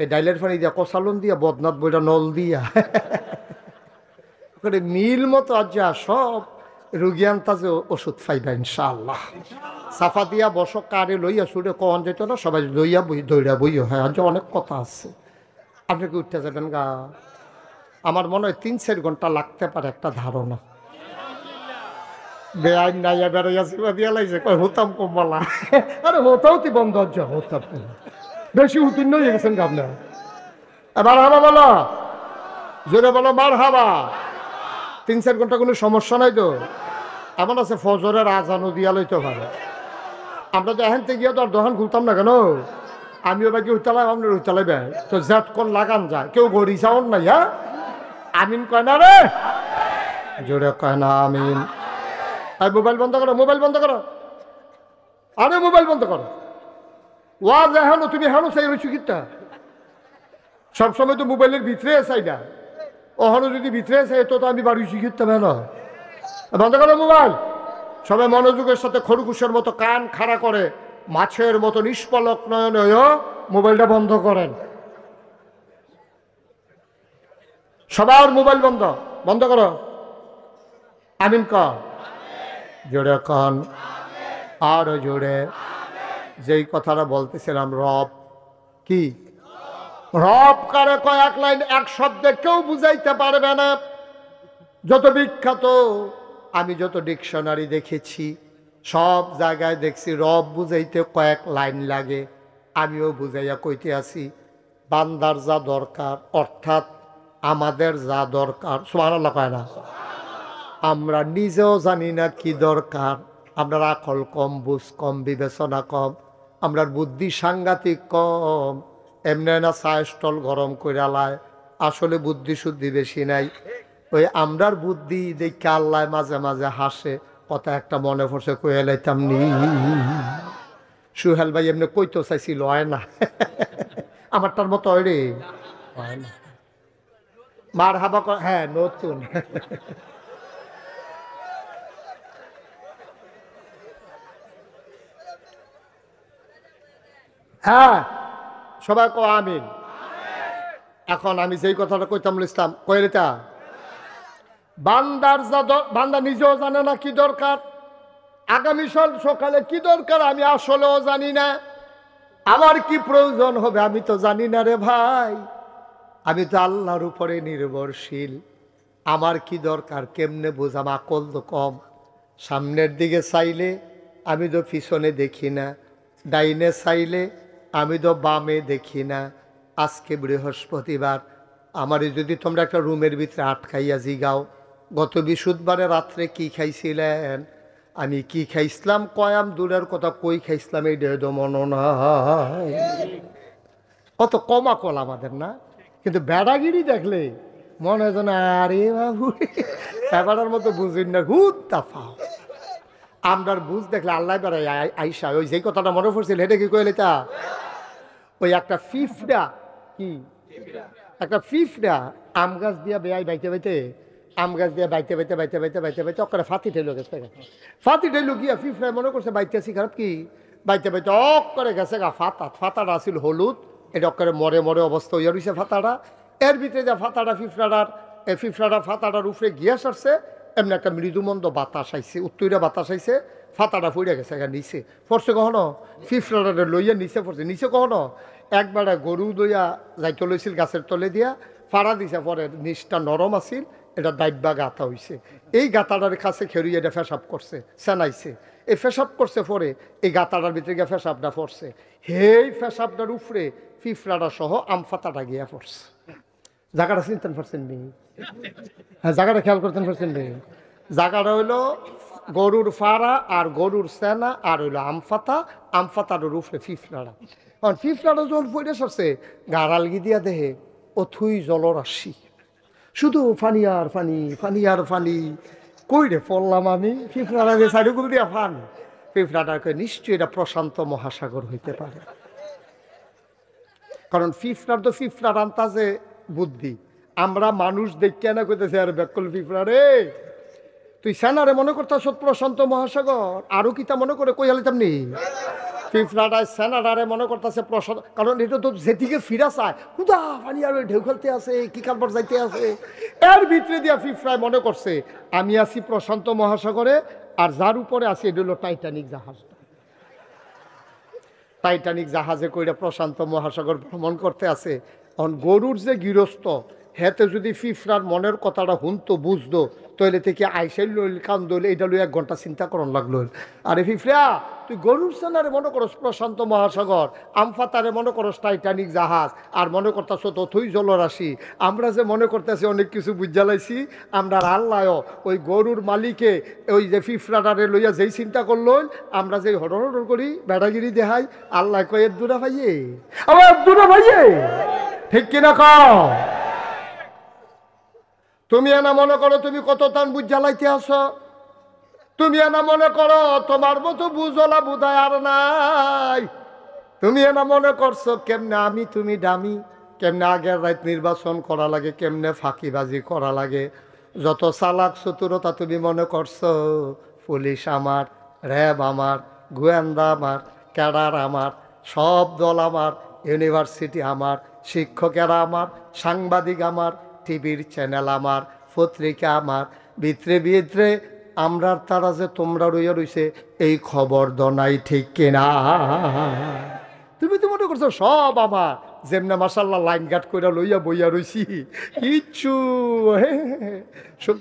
A: এই ডাইলের পানি দিয়া কষালন দিয়া বদনাথ বইটা নল দিয়া মিল মতো আজ সব রুগী আনতা যে ওষুধ পাইবা ইনশাআল্লাহ। সাফা দিয়া বসো কারে লইয়া সুরে কন যেত না সবাই লইয়া বই দৌড়া বইও হয় আজ অনেক কথা আছে। আপনি কি উঠতে যাবেন গা? আমার মনে হয় 3-4 ঘন্টা লাগতে পারে একটা ধারণা। বেআইন নাইয়া বেড়াইয়া সিবা দিয়া লাগছে কয় হতাম কমলা আরে হতাও তুই বন্ধ হচ্ছে হতাম বেশি উত্তীর্ণ হয়ে গেছেন গা আপনার। এবার হাবা বলো জোরে বলো মার হাবা। 3-4 ঘন্টা কোনো সমস্যা নাই তো। এমন আছে ফজরের আজানও দিয়া লইতে পারে। আমরা তো এখান থেকে গিয়ে তো আর দোকান খুলতাম না কেন? আমিও বাকি উঠতালাই আপনার উঠতালাই বে তো জ্যাট কোন লাগান যায় কেউ গড়ি চাউন নাই। হ্যাঁ আমিন কয় না রে জোরে কয় না আমিন। আর মোবাইল বন্ধ করো মোবাইল বন্ধ করো আরে মোবাইল বন্ধ করো। ওয়াজ এহানো তুমি হেনো চাই রয়েছো কিটা সবসময় তো মোবাইলের ভিতরে চাই না ওখানে যদি ভিতরে চাই তো আমি বাড়িছি কিতাম হেন বন্ধ করো মোবাইল। সবাই মনোযোগের সাথে খরগোশের মতো কান খাড়া করে মাছের মতো নিষ্পলক নয়ন মোবাইলটা বন্ধ করেন। সবার মোবাইল বন্ধ বন্ধ করো। আমিন কর জোরে কন আরো জোরে। যেই কথাটা বলতেছিলাম রব কি রব কারে কয়েক লাইন এক শব্দে কেউ বুঝাইতে পারবে না। যত বিখ্যাত আমি যত ডিকশনারি দেখেছি সব জায়গায় দেখছি রব বুঝাইতে কয়েক লাইন লাগে। আমিও বুঝাইয়া কইতে আছি বান্দার যা দরকার অর্থাৎ আমাদের যা দরকার সুবহানাল্লাহ কয় না আমরা নিজেও জানি না কি দরকার। আমরা আকল কম বুঝ কম বিবেচনা কম আমরার বুদ্ধি সাংঘাতিক কম। এমনি না চা স্টল গরম করে আলায় আসলে বুদ্ধি শুদ্ধি বেশি নাই। ওই আমরার বুদ্ধি দেখে আল্লাহ মাঝে মাঝে হাসে কথা একটা মনে পড়ছে কয়ে লাইতাম নি সুহেল ভাই এমনি কইতো চাইছিল হয় না আমারটার মতো রে হয় না মার হাবা হ্যাঁ নতুন হ্যাঁ সবাই কো আমিন। এখন আমি যেই কথাটা কইতাম ইসলাম কইলেটা বান্দার বান্দা নিজেও জানে না কি দরকার আগামী সকালে কি দরকার আমি আসলেও জানি না। আমার কি প্রয়োজন হবে আমি তো জানি না রে ভাই। আমি তো আল্লাহর উপরে নির্ভরশীল। আমার কি দরকার কেমনে বোঝাম আকল তো কম। সামনের দিকে চাইলে আমি তো পিছনে দেখি না ডাইনে চাইলে আমি তো বামে দেখি না। আজকে বৃহস্পতিবার আমারে যদি তোমরা একটা রুমের ভিতরে আটকাইয়া জিগাও গত বৃহস্পতিবারে রাত্রে কি খাইছিলেন আমি কি খাইছিলাম কয়াম দূরের কথা কই খাইছিলাম এই দেহ মন নাই। কত কমা কল আমাদের না কিন্তু বেড়াগিরি দেখলে মনে হয় যেন আরে বাবু এবারের মতো বুঝিন না হুদ তাফাও। আমরার বুঝ দেখলে আল্লাহ বেড়াই আইসা ওই যেই কথাটা মনে পড়ছিল হেঁটে কি কইলে তা ওই একটা ফিফডা কি একটা ফিফডা আম গাছ দিয়া বেয়াই বাইতে বাইতে আম গাছ দিয়া বাইতে বাইতে বাইতে বাইতে বাইতে বাইতে অক্করে ফাতি ঠেলো গেছে ফাতি ঠেলো গিয়া ফিফডা মনে করছে বাইতে আসি খারাপ কি বাইতে বাইতে অক্করে গেছে গা ফাতাটা আসিল হলুদ এটা অক্করে মরে মরে অবস্থা হইয়া রয়েছে ফাতাটা। এর ভিতরে যা ফাতাটা ফিফড়াটার ফাতাটার উপরে গিয়া সারছে এমনি একটা মৃদুমন্দ বাতাস আইছে উত্তরা বাতাস আইছে ফাতাটা ফুড়ে গেছে নিচে পড়ছে কখনো ফিফড়াটা লইয়া নিচে পড়ছে নিচে কখনো একবার গরু লইয়া যাইতে লইছিল গাছের তলে দিয়া ফাড়া দিছে পরে নিচটা নরম আছিল এটা দাইব্বা গাঁথা হইছে এই গাঁথাটার কাছে খেরুই এটা ফেসাব করছে সেনাইছে এই ফেসাব করছে পরে এই গাঁথাটার ভিতরে গিয়ে ফেসাবটা পড়ছে হেই ফেসাবটার উপরে ফিফড়াটা সহ আম ফাতাটা গিয়া পড়ছে। জায়গাটা চিনতেন পারছেন নি? হ্যাঁ, জায়গাটা খেয়াল করতেন পারছেন নি? জায়গাটা হইলো গরুর ফাড়া আর গরুর সেনা আর হইলো আমফাতা, আমফাতার রুফে ফিফলাড়া। কারণ ফিফলাড়া যখন পড়ে সরছে গাড়ালগি দিয়া দেহে অথুই জলরাশি, শুধু ফানি আর ফানি, ফানি আর ফানি। কই রে পড়লাম আমি? ফিফলাড়া যে সাইডগুলো দিয়া ফান। ফিফলাটাকে নিশ্চয়ই এটা প্রশান্ত মহাসাগর হইতে পারে, কারণ ফিফলার তো ফিফলার আন্তাজে বুদ্ধি। আমরা মানুষ দেখে না কইতেছি আর বেকল ফিফলা রে, তুই সেনারে মনে করতাস প্রশান্ত মহাসাগর, আরো কিতা মনে করে কই হালিতাম নি? ফিফলাটায় সেনাডারে মনে করতেছে প্রশান্ত, কারণ এটা তো যেদিকে ফিরা চায় হুদা পানি আর ঢেউ খেলতে আছে, কি কারবার যাইতে আছে, এর ভিতরে দিয়া ফিফলায় মনে করছে আমি আছি প্রশান্ত মহাসাগরে, আর যার উপরে আছে এটা হলো টাইটানিক জাহাজ। টাইটানিক জাহাজে কইরা প্রশান্ত মহাসাগর ভ্রমণ করতে আছে। এখন গরুর যে গৃহস্থ, হেতে যদি ফিফরার মনের কথাটা হুনতো বুঝতো, তাহলে থেকে আইসাই লইল কান্দল, এটা লই 1 ঘন্টা চিন্তা করন লাগলো। আরে ফিফরা, তুই গরুর সেনারে মনে করস প্রশান্ত মহাসাগর, আমফাতারে মনে করস টাইটানিক জাহাজ, আর মনে করতেছ তথই জলরাশি। আমরা যে মনে করতেছি অনেক কিছু বুঝালাইছি, আমরা আল্লাহ ওই গরুর মালিকে ওই যে ফিফরাটারে লইয়া যেই চিন্তা করল, আমরা যে হড় করি বেড়াগিরি দেখাই, আল্লাহ কয় দূরা ভাইয়ে, আবার দূরা ভাইয়ে, ঠিক কিনা কও? তুমি এনা মনে করো তুমি কত টান বুঝ জ্বালাইতে আসো, তুমি এনা মনে করো তোমার মতো বুঝলা বুধায় আর নাই। তুমি এনা মনে করছো কেমনে আমি তুমি দামি, কেমনে আগের রাত নির্বাচন করা লাগে, কেমনে ফাঁকিবাজি করা লাগে, যত চালাক চতুরতা তুমি মনে করছো। পুলিশ আমার, র্যাব আমার, গোয়েন্দা আমার, ক্যাডার আমার, সব দল আমার, ইউনিভার্সিটি আমার, শিক্ষকেরা আমার, সাংবাদিক আমার, টিভির চ্যানেল আমার, পত্রিকা আমার, ভিতরে ভিতরে আমরা তারা যে তোমরা রইয়া রইছে এই খবর দনাই, ঠিক কিনা? তুমি তো মনে করছো সব আমার, যেমনে মাসাল্লাহ লাইন গাট করে লইয়া বইয়া রইছি, কিচ্ছু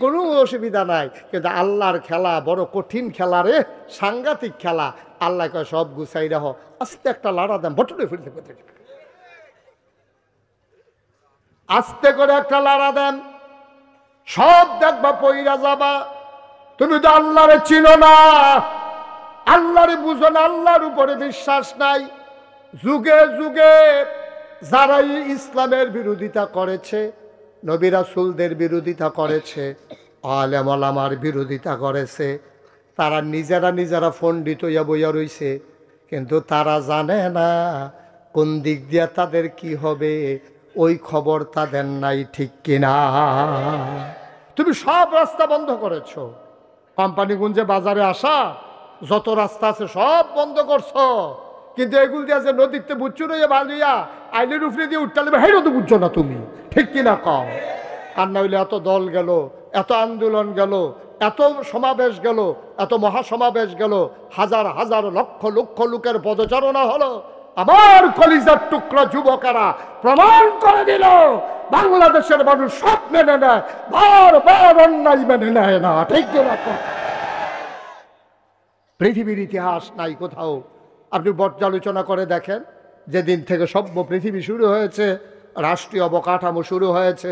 A: কোনো অসুবিধা নাই। কিন্তু আল্লাহর খেলা বড় কঠিন খেলা রে, সাংঘাতিক খেলা। আল্লাহ কয় সব গুছাই রাখো, আস্তে একটা লাড়া দেন, বটনে ফিরতে করতে, আস্তে করে একটা লাড়া দেন, সব দেখবা পইরা যাবা। তুমি তো আল্লাহরে চিনো না, আল্লাহরে বুঝো না, আল্লাহর উপরে বিশ্বাস নাই। যুগে যুগে যারাই ইসলামের বিরোধিতা করেছে, নবী রাসূলদের বিরোধিতা করেছে, আলেম ওলামার বিরোধিতা করেছে, তারা নিজেরা পণ্ডিত হইয়া বইয়া রইছে, কিন্তু তারা জানে না কোন দিক দিয়া তাদের কি হবে, ওই খবর তাদের নাই, ঠিক কিনা? তুমি সব রাস্তা বন্ধ করেছো, কোম্পানিগঞ্জে বাজারে আসা যত রাস্তা আছে সব বন্ধ করছো, কিন্তু এগুলো দিয়ে যে নদীতে বুঝছো রইয়া বালিয়া আইলের উপরে দিয়ে উঠতে লাগবে, হেঁটে তো বুঝছো না তুমি, ঠিক কিনা কও? আর না হইলে এত দল গেল, এত আন্দোলন গেল, এত সমাবেশ গেল, এত মহাসমাবেশ গেল, হাজার হাজার লক্ষ লক্ষ লোকের পদচারণা হলো। আমার কলিজার টুকরা যুবকেরা প্রমাণ করে দিল বাংলাদেশের মানুষ সব মেনে নেয়, বারবার অন্যায় মেনে নেয় না, ঠিক কিনা? পৃথিবীর ইতিহাস নাই কোথাও। আপনি পর্যালোচনা করে দেখেন, যেদিন থেকে সভ্য পৃথিবী শুরু হয়েছে, রাষ্ট্রীয় অবকাঠামো শুরু হয়েছে,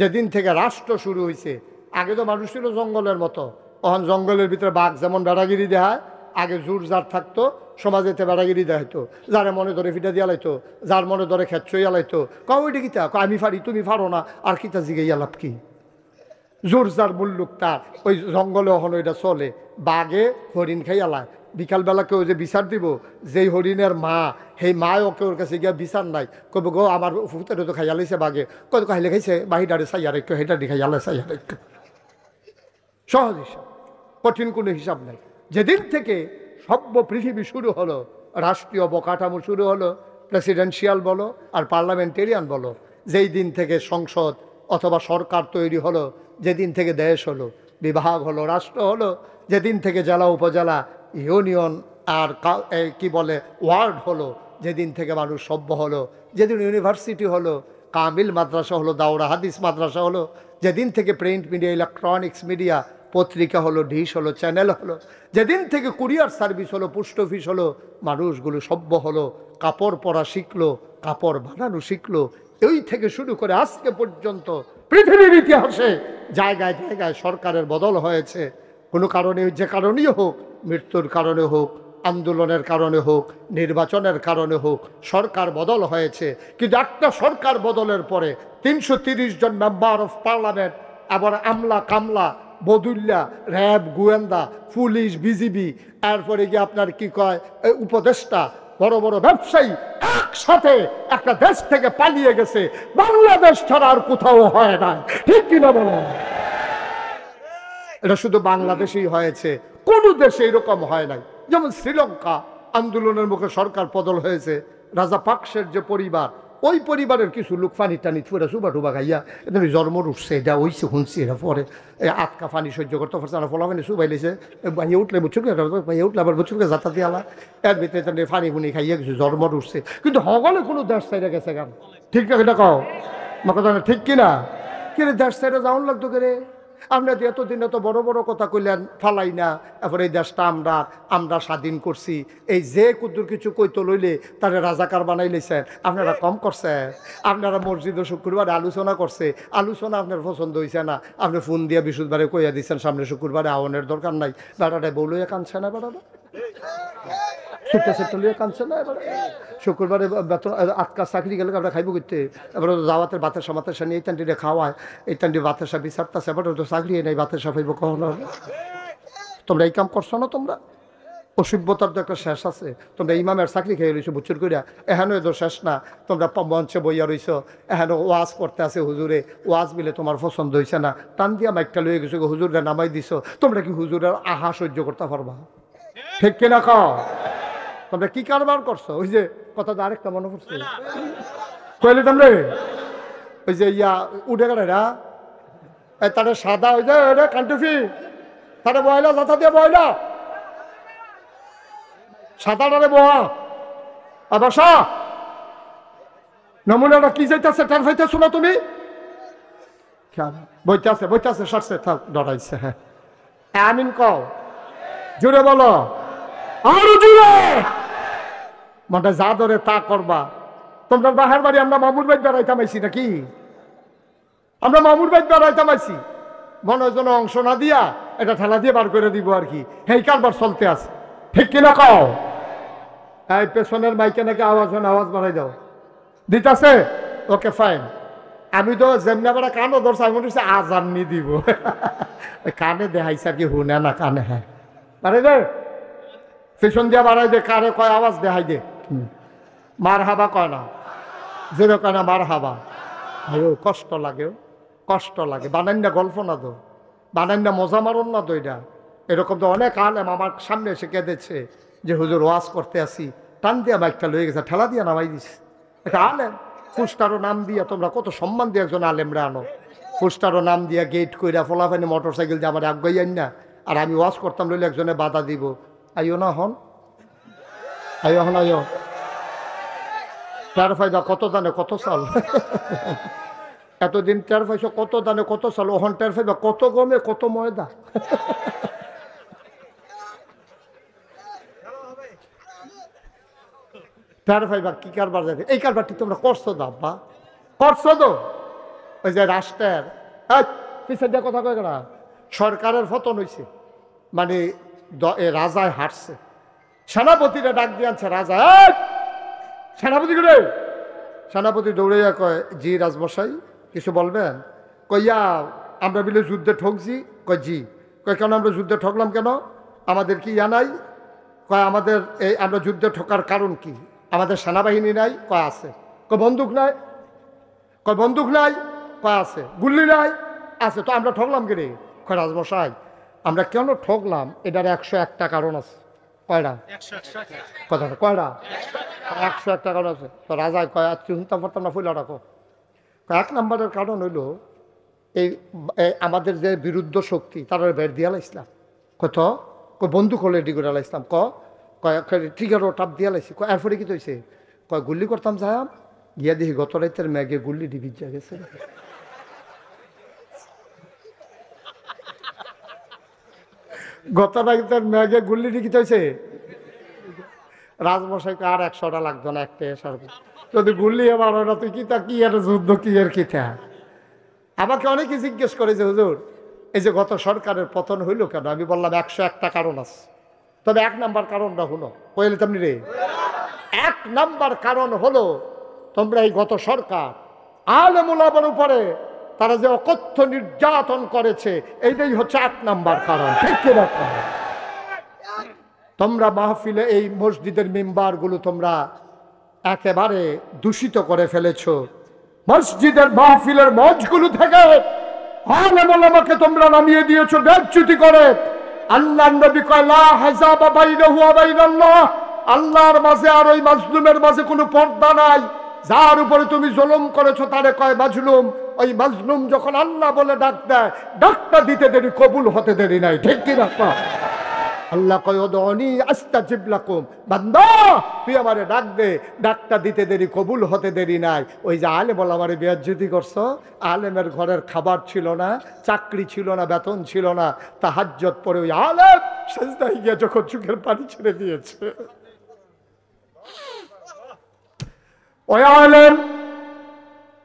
A: যেদিন থেকে রাষ্ট্র শুরু হয়েছে, আগে তো মানুষ ছিল জঙ্গলের মতো। তখন জঙ্গলের ভিতরে বাঘ যেমন বেড়াগিরি দেখায়, আগে জোর জার থাকতো, সমাজেতে বেড়াগিরি দেখাইতো, যারে মনে ধরে ফিটা দিয়া লাইতো, যার মনে ধরে খেচ্ছইয়া লাইতো, কইটা কিতা আমি পারি তুমি পারো না, আর কিতা জিগাইয়া লাভ কি? জোর যার মুল্লুক তার। ওই জঙ্গলে ওখানে ওইটা চলে, বাঘে হরিণ খাইয়া লায়, বিকালবেলা কেউ যে বিচার দিব, যেই হরিণের মা, সেই মায় ওকে ওর কাছে গিয়া বিচার নাই, কবে গো আমার ফুতের তো খাইয়া লাইছে বাঘে, কত খাইলে খাইছে বাহিদারে চাইয়া রেখো, হেটারি খাইয়া লাই চাইয়া রেখো। সহজ হিসাব, কঠিন কোনো হিসাব নাই। যেদিন থেকে সভ্য পৃথিবী শুরু হলো, রাষ্ট্রীয় অবকাঠামো শুরু হলো, প্রেসিডেন্সিয়াল বলো আর পার্লামেন্টেরিয়ান বলো, যেই দিন থেকে সংসদ অথবা সরকার তৈরি হলো, যেদিন থেকে দেশ হলো, বিভাগ হলো, রাষ্ট্র হলো, যেদিন থেকে জেলা উপজেলা ইউনিয়ন আর কি বলে ওয়ার্ড হলো, যেদিন থেকে মানুষ সভ্য হলো, যেদিন ইউনিভার্সিটি হলো, কামিল মাদ্রাসা হলো, দাওরা হাদিস মাদ্রাসা হলো, যেদিন থেকে প্রিন্ট মিডিয়া, ইলেকট্রনিক্স মিডিয়া, পত্রিকা হলো, ডিশ হলো, চ্যানেল হলো, যেদিন থেকে কুরিয়ার সার্ভিস হলো, পোস্ট অফিস হলো, মানুষগুলো সভ্য হলো, কাপড় পরা শিখলো, কাপড় বানানো শিখলো, এই থেকে শুরু করে আজকে পর্যন্ত পৃথিবীর ইতিহাসে জায়গায় জায়গায় সরকারের বদল হয়েছে। কোনো কারণে, যে কারণেই হোক, মৃত্যুর কারণে হোক, আন্দোলনের কারণে হোক, নির্বাচনের কারণে হোক, সরকার বদল হয়েছে। কিন্তু একটা সরকার বদলের পরে ৩৩০ জন মেম্বার অফ পার্লামেন্ট, আবার আমলা কামলা বদুল্লা, র্যাব, গোয়েন্দা, পুলিশ, বিজিবি, এরপরে গিয়ে আপনার কি কয় উপদেষ্টা, বড় বড় ব্যবসায়ী একসাথে একটা দেশ থেকে পালিয়ে গেছে। বাংলাদেশ ছাড়া আর কোথাও হয় না, ঠিক কিনা বলেন? এটা শুধু বাংলাদেশেই হয়েছে, কোনো দেশে এরকম হয় নাই। যেমন শ্রীলঙ্কা আন্দোলনের মুখে সরকার বদল হয়েছে, রাজা পাকসের যে পরিবার, ওই পরিবারের কিছু লোক ফানি টানি ফুরা সুবা টুবা খাইয়া এদের জন্ম উঠছে, এটা ওইছে শুনছি, এটা পরে আটকা ফানি সহ্য করতে পারছে না, ফলাফানি সুবাই লেছে, ভাইয়া উঠলে বুঝছো, ভাইয়া উঠলে আবার বুঝছো যাতা দিয়ে আলা, এর ভিতরে ফানি ফুনি খাইয়া কিছু জন্ম উঠছে। কিন্তু হগলে কোনো দেশ সাইডে গেছে গান, ঠিক না? এটা কও আমার কথা ঠিক কিনা? কিরে দেশ সাইডে যাওয়ান লাগতো কে? আপনার এতদিন এত বড় বড় কথা কইলেন, ফালাই না, এরপর এই দেশটা আমরা স্বাধীন করছি, এই যে কুদ্দুর কিছু কইতো লইলে তারা রাজাকার বানাই লেছেন। আপনারা কম করছে, আপনারা মসজিদে শুক্রবারে আলোচনা করছে, আলোচনা আপনার পছন্দ হয়েছে না, আপনি ফোন দিয়ে বৃহস্পতিবারে কইয়া দিচ্ছেন সামনে শুক্রবারে আওয়ানের দরকার নাই। বেড়াটায় বউ লইয়া কাঁদছে না, বেড়াটা ছোট্ট ছোট্ট লইয়া কাঁদছে না। এবার শুক্রবারে বেতন আটকা চাকরি গেলে আমরা খাইব করতে, এবার দাওয়াতের বাতের সামাতের সামনে এই টান্ডিরে খাওয়ায়, এই টান্ডি বাতের সাপ বিচারতেছে, এবার তো চাকরি নাই, বাতের সাফাইব কখনো। তোমরা এই কাম করছো না? তোমরা অসভ্যতার তো একটা শেষ আছে। তোমরা ইমামের চাকরি খেয়ে রয়েছো বুচ্চুর করিয়া, এখানে তো শেষ না। তোমরা মঞ্চে বইয়া রইছো, এখানে ওয়াজ করতে আছে হুজুরে, ওয়াজ মিলে তোমার পছন্দ হয়েছে না, টান দিয়া মাইকটা লইয়া গেছো, হুজুরে নামাই দিছো। তোমরা কি হুজুরের আহা সহ্য করতে পারবা? ঠিক কিনা খাও? তোমরা কি কারবার করছো? ওই যে কথাটা আরেকটা মনে পড়ছে, কইলে তোমরা ওই যে ইয়া উঠে গেলে না তারা সাদা, ওই যে কান্টুফি তারা বয়লা, যাতা দিয়ে বয়লা সাদাটারে বহা বসা, নমুনাটা কি যাইতেছে টার ফাইতেছো না তুমি? বইতে আছে সরছে, থাক ডরাইছে। হ্যাঁ আমিন কও, জুড়ে বলো, আরো জুড়ে। মানে যা ধরে তা করবা। তোমরা বাহার বাড়ি, আমরা মামুর বাড়ি বেড়াইতাম আইছি নাকি? আমরা মামুর বাড়ি বেড়াইতাম আইছি, মনে যেন অংশ না দিয়া এটা ঠেলা দিয়ে বার করে দিব আর কি, এই কারবার চলতে আছে, ঠিক কিনা কও? এই পেছনের মাইকে নাকি আওয়াজ বাড়াই দাও, দিতাছে? Okay fine. আমি তো যেমনি বেড়া কানও ধরছি, আমি মনে হচ্ছে আজান নি দিব, কানে দেখাইছে আর কি, হুনে না কানে। হ্যাঁ বাড়াই দে, পেছন দিয়া বাড়াই দে, কারে কয় আওয়াজ দেখাই দে। মার হাবা কয় না, জোরে কয় না মার হাবা। কষ্ট লাগে, কষ্ট লাগে। বানান না গল্প না তো, বানান না মজা মারণ না তো। এটা এরকম তো অনেক আলেম আমার সামনে এসে কেঁদেছে যে হুজুর ওয়াজ করতে আসি, টান দিয়া বাইকটা লয়ে গেছে, ঠেলা দিয়া নামাই দিস। এটা আলেম, ফুস্টারও নাম দিয়া তোমরা কত সম্মান দিয়ে একজন আলেমরা আনো, ফুস্টারও নাম দিয়া গেট কইরা ফলাফানি মোটর সাইকেল দিয়ে আমার আগাই আন না। আর আমি ওয়াজ করতাম লইলে একজনে বাধা দিব, আইও না হন, আইও হন, আইও টার ফায়দা কত দানে কত চাল। এতদিন টের পাইছো কত দানে কত চাল, ওহন টের পাইবা কত গমে কত ময়দা। টের পাইবা কি কারবার যাবে। এই কারবারটি তোমরা করছো তো আব্বা, করছো তো। ওই যে রাষ্ট্রের পিছিয়ে দিয়ে কথা কয় না, সরকারের পতন হয়েছে, মানে রাজায় হারছে, সেনাপতিরা ডাক দিয়ে আনছে, রাজা সেনাপতি করে। সেনাপতি দৌড়াইয়া কয়, জি রাজমশাই কিছু বলবেন? কইয়া আমরা বিলে যুদ্ধে ঠকছি। কয় জি। কয় কেন আমরা যুদ্ধে ঠকলাম কেন? আমাদের কি ইয়া নাই? কয় আমাদের এই আমরা যুদ্ধে ঠকার কারণ কি? আমাদের সেনাবাহিনী নাই? কয় আছে। কয় বন্দুক নাই? কয় বন্দুক নাই? কয় আছে। গুল্লি নাই? আছে। তো আমরা ঠকলাম কি রে? কয় রাজমশাই আমরা কেন ঠকলাম এটার 101টা কারণ আছে। কয়টা? কথা কয়টা? 101টা কারণ আছে। তো রাজায় কয় আজকে শুনতাম পারতাম না, ফুলা রাখো। 1 নম্বরের কারণ হইল এই আমাদের যে বিরুদ্ধ শক্তি তারা বের দিয়া লাইছিলাম। কত বন্দুক হলে এডি করে লাইছিলাম। কয় ট্রিগারও টাপ দিয়া লাইছি। এরপরে কি তৈছে? কয় গুল্লি করতাম যাম, গিয়া দেখি গত রাতের ম্যাগে গুল্লি ডিবির যা গেছে। গত রাতের ম্যাগে গুল্লি ডিকি তৈছে। রাজমশাইকে আর 100টা লাগতো না, একটা এসার যদি গুলিয়ে মারো না তুই কিতা কি আর যুদ্ধ কি আর কিতা। আমাকে অনেকে জিজ্ঞেস করে যে হুজুর এই যে গত সরকারের পতন হইল কেন, আমি বললাম 101টা কারণ আছে, তবে 1 নাম্বার কারণটা হলো কইলে তেমনি রে, 1 নাম্বার কারণ হলো তোমরা এই গত সরকার আলেম ওলামার উপরে তারা যে অকথ্য নির্যাতন করেছে, এইটাই হচ্ছে 1 নাম্বার কারণ। ঠিক কি না? তোমরা মাহফিলে এই মসজিদের মিম্বারগুলো তোমরা একেবারে দূষিত করে ফেলেছো। মসজিদের মাহফিলের মঞ্চগুলো থেকে আলেম ওলামাকে তোমরা নামিয়ে দিয়েছো বেজ্জতি করে। আল্লাহর নবী কয় লা হাজাবা বাইনাহু ওয়া বাইনাল্লাহ, আল্লাহর মাঝে আর ওই মাজলুমের মাঝে কোনো পর্দা নাই। যার উপরে তুমি জুলুম করেছো তারে কয় মাজলুম। ওই মাজলুম যখন আল্লাহ বলে ডাক দেয়, ডাকটা দিতে দেরি, কবুল হতে দেরি নাই। ঠিক কি না? আল্লাহ কয় উদউনি আস্তাজিব লাকুম, বান্দা তুই আমারে ডাক দে, ডাকটা দিতে দেরি, কবুল হতে দেরি নাই। ওই যে আলেম ওলামারে বেইজ্জতি করছো, আলেমের ঘরের খাবার ছিল না, চাকরি ছিল না, বেতন ছিল না, তাহাজ্জুদ পড়ে ওই আলেম সিজদায় গিয়ে যখন চোখের পানি ছেড়ে দিয়েছে, ওই আলেম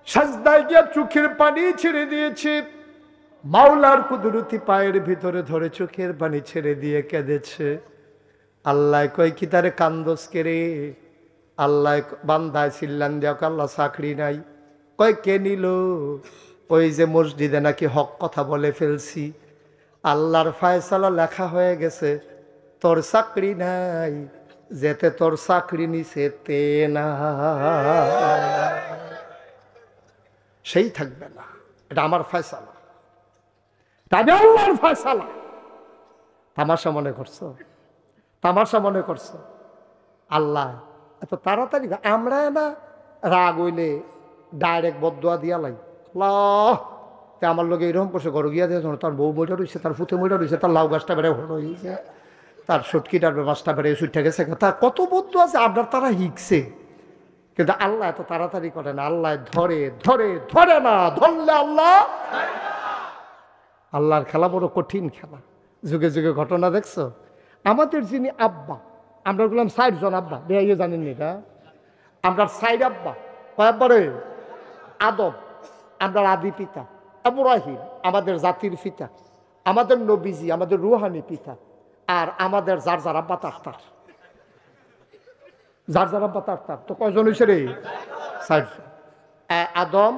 A: সিজদায় গিয়ে চোখের পানি ছেড়ে দিয়েছে, মাওলার কুদরতি পায়ের ভিতরে ধরে চোখের পানি ছেড়ে দিয়ে কেঁদেছে। আল্লাহ কয় কি তারে কান্দস কে রে? আল্লাহ বান্দায় চিল্লান দেওয়া, আল্লাহ চাকরি নাই। কয় কে নিল? ওই যে মসজিদে নাকি হক কথা বলে ফেলছি, আল্লাহর ফায়সালা লেখা হয়ে গেছে, তোর চাকরি নাই, যেতে তোর চাকরি নিছে তে না, সেই থাকবে না। এটা আমার ফায়সালা, তবে আল্লাহর ফায়সালা। তামাশা মনে করছো? তামাশা মনে করছো? আল্লাহ এত তাড়াতাড়ি, আমরা না রাগ হইলে ডাইরেক্ট বদদোয়া দিয়া লাই, আল্লাহ তে আমার লোক এরকম করছে, ঘর গিয়া দিয়ে তার বউ মইটা রয়েছে, তার ফুতে মইটা রয়েছে, তার লাউ গাছটা বেড়ে হলো হয়েছে, তার সুটকিটার মাছটা বেড়ে সুটটা গেছে, তার কত বদ্ধ আছে আপনার, তারা হিকছে। কিন্তু আল্লাহ এত তাড়াতাড়ি করে না, আল্লাহ ধরে ধরে ধরে না, ধরলে আল্লাহ। আল্লাহর খেলা বড় কঠিন খেলা। যুগে যুগে ঘটনা দেখছো। আমাদের যিনি আব্বা, আমরা বললাম 60 জন আব্বা, বেরিয়ে জানেন এটা, আমরা 60 আব্বা। কয় আব্বারে? আদম আমরা আদি পিতা, ইব্রাহিম আমাদের জাতির পিতা, আমাদের নবীজি আমাদের রুহানি পিতা, আর আমাদের যার যার আব্বা তার, যার যার আব্বা তার। তো কয়জন হয়েছে রে? 60 জন। আদম,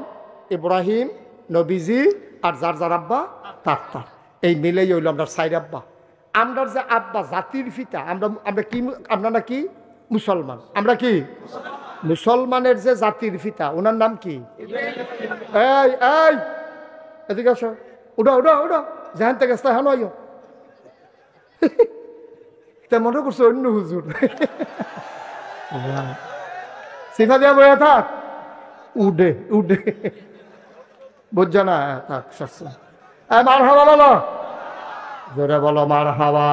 A: ইব্রাহিম, নবীজি আর যার যার আব্বা তার, এই মিলেই হইল আমরা 60 আব্বা। আমরা যে আব্বা জাতির পিতা, আমরা কি, আমরা নাকি মুসলমান, আমরা কি মুসলমানের যে জাতির পিতা, ওনার নাম কি? এই এই এদিকে আসো, উঠা উঠা উঠা, যেখান থেকে আসতে হ্যাঁ নয় তে মনে করছো অন্য হুজুর, সিফা দিয়া বইয়া থাক, উঠে উঠে বুঝছো না? থাক মার হাওয়া বলো, জোরে বলো মার হাওয়া।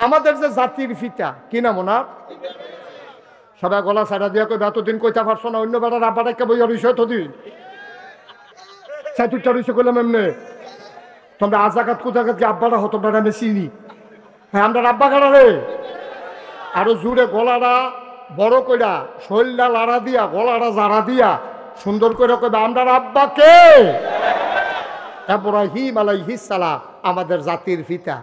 A: আমাদের যে জাতির পিতা, কি নাম ওনার? সবাই গলা ছাড়া দিয়া কই এতদিন কইতে পারছো না, অন্য বেটার আব্বাটা কে বইয়া রইছে এতদিন, সাইটুটা রইছে কইলাম এমনি। তোমরা আজাকাত কোথাকাত কি আব্বাটা হতো, তোমরা আমি চিনি। হ্যাঁ আমরা আব্বা কাটা রে, আরো জুড়ে গলাটা বড় কইরা, শৈলটা লাড়া দিয়া, গলাটা জারা দিয়া সুন্দর করে কইবা আমরা আব্বা কে? ইব্রাহিম আলাইহিস সালাম আমাদের জাতির পিতা।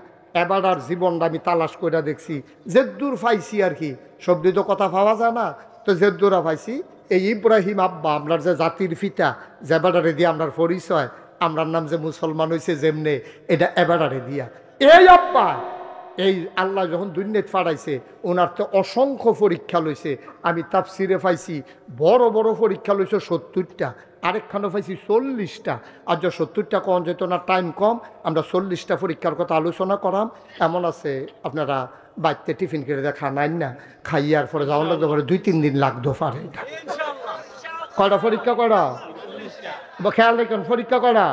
A: এবারটার জীবনটা আমি তালাশ করে দেখছি, যেদূর পাইছি আর কি, সবদি তো কথা পাওয়া যায় না, তো যেদূরা পাইছি এই ইব্রাহিম আব্বা আপনার যে জাতির পিতা, যেবাডারে দিয়ে আপনার পরিচয়, আমরার নাম যে মুসলমান হয়েছে যেমনে, এটা এবাডারে দিয়া। এই আব্বা এই আল্লাহ যখন দুনিয়াত পাঠাইছে, ওনার তো অসংখ্য পরীক্ষা লইছে। আমি তাফসিরে পাইছি বড় বড় পরীক্ষা লইছে 70টা, আরেকখানে পাইছি 40টা। আর যে 70টা কম যেত না, টাইম কম, আমরা 40টা পরীক্ষার কথা আলোচনা করাম। এমন আছে আপনারা বাড়িতে টিফিন করে দেখা নাই না, খাইয়ার পরে যাওয়ার লাগতে পারে 2-3 দিন লাগতো পারে। এটা কয়টা পরীক্ষা? কয়টা? খেয়াল রাখবেন পরীক্ষা কয়টা।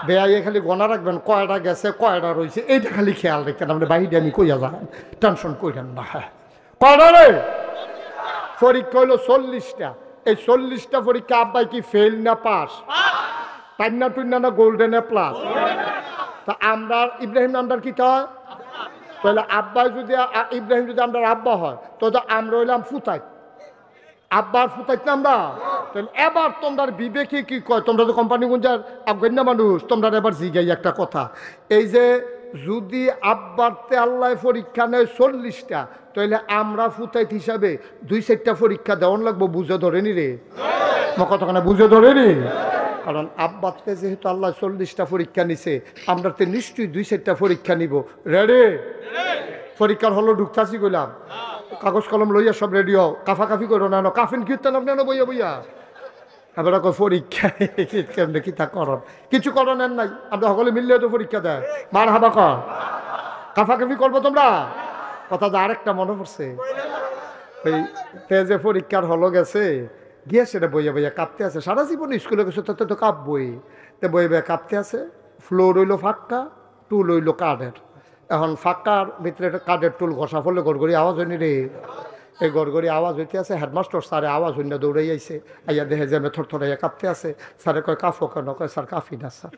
A: বেয়াইয়ে খালি গণা রাখবেন কয়টা গেছে কয়টা রয়েছে, এইটা খালি খেয়াল রাখবেন। আপনি বাইরে আমি কইয়া যান, টেনশন করেন না। হ্যাঁ কয়টা রে? পরীক্ষা হইলো 40টা। এই 40টা পরীক্ষা আব্বাই কি ফেল না পাস? টাইনা টুইনা না গোল্ডেন এ প্লাস? তা আমরা ইব্রাহিম নামটার কি হয়? তাহলে আব্বাই যদি ইব্রাহিম যদি আমরা আব্বা হয়, তো আমরা হইলাম ফুতাই। আব্বার ফুটাইতে আমরা এবার তোমরা বিবেকে কি কয়, তোমরা তো কোম্পানি গুঞ্জার আফগান মানুষ, তোমরা এবার জিগাই একটা কথা, এই যে যদি আব্বারতে আল্লাহ পরীক্ষা নেয় 40টা, তাহলে আমরা ফুটাইত হিসাবে 2-4টা পরীক্ষা দেওয়ান লাগবো, বুঝে ধরেনি রে কতখানে বুঝে ধরেনি। কারণ আব্বারতে যেহেতু আল্লাহ 40টা পরীক্ষা নিছে, আমরা তো নিশ্চয়ই 2-4টা পরীক্ষা নিব। রেডি? পরীক্ষার হলো ঢুকতাছি গেলাম, কাগজ কলম লইয়া সব রেডি হও, কাফাকাফি করো না, কাফিন কীর্তন আপনি বইয়া বইয়া এবার পরীক্ষা কেমনে কি তা করন, কিছু করণের নাই, আমরা সকলে মিললে তো পরীক্ষা দেয়, মার হাবা কর, কাফাকাফি করবো তোমরা। কথা তো আরেকটা মনে পড়ছে, ওই যে পরীক্ষার হলো গেছে গিয়ে সেটা বইয়া বইয়া কাঁপতে আছে, সারা জীবন স্কুলে গেছে তো তো কাঁপবই, তো বইয়া বইয়া কাঁপতে আছে। ফ্লোর হইলো ফাঁকা, টুল হইলো কাঠের, এখন ফাঁকার ভিতরে কাঠের টুল ঘষা ফলে গড়গড়ি আওয়াজ হয়নি রে, এই গড়গড়ি আওয়াজ হইতে আছে। হেডমাস্টার স্যারে আওয়াজ হইনা দৌড়াই আইছে, আইয়া দেখে যে আমি থরথরাইয়া কাঁপতে আছে। স্যারে কয় কাঁপো কেন? কয় স্যার কাঁপি না স্যার।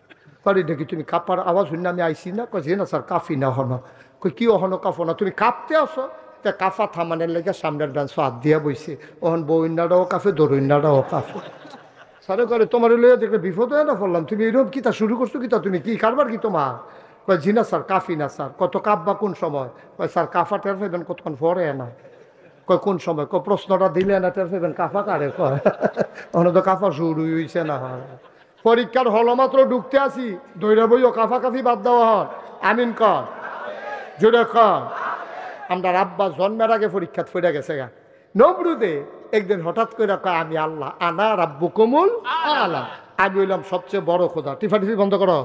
A: করি দেখি তুমি কাঁপার আওয়াজ হইনা আমি আইসি না? কয় যে না স্যার কাঁপি না হনো। কই কি অহনো কাঁপো না? তুমি কাঁপতে আসো। তা কাঁপা থামানের লেগে সামনের বেঞ্চ হাত দিয়া বইছে, ওহন বইন্নাটাও কাঁপে দরইন্নাটাও কাঁপে। স্যারে করে তোমার লইয়া দেখলে বিপদ হয়ে না পড়লাম, তুমি এরকম কিতা শুরু করছো কিতা, তুমি কি কারবার কি তোমার? কয় জি না স্যার কাঁপি না স্যার। কত কাঁপবা কোন সময়? কয় স্যার কাঁফা টের পাইবেন কতক্ষণ পরে না। কয় কোন সময়? কয় প্রশ্নটা দিলে না টের পাইবেন কাঁফা কারে কয়, অন্য তো কাঁফা শুরু হইছে না হয়। পরীক্ষার হল মাত্র ঢুকতে আসি, দৈরা বইও কাফি বাদ দেওয়া হয়। আমিন কর, জোরে কর। আমরা আব্বা জন্মের আগে পরীক্ষা ফিরে গেছে গা। নমরুদে একদিন হঠাৎ করে কয় আমি আল্লাহ, আনা রাব্বুকুমুল আলা, আমি হইলাম সবচেয়ে বড় খোদা। টিফাটিফি বন্ধ করো,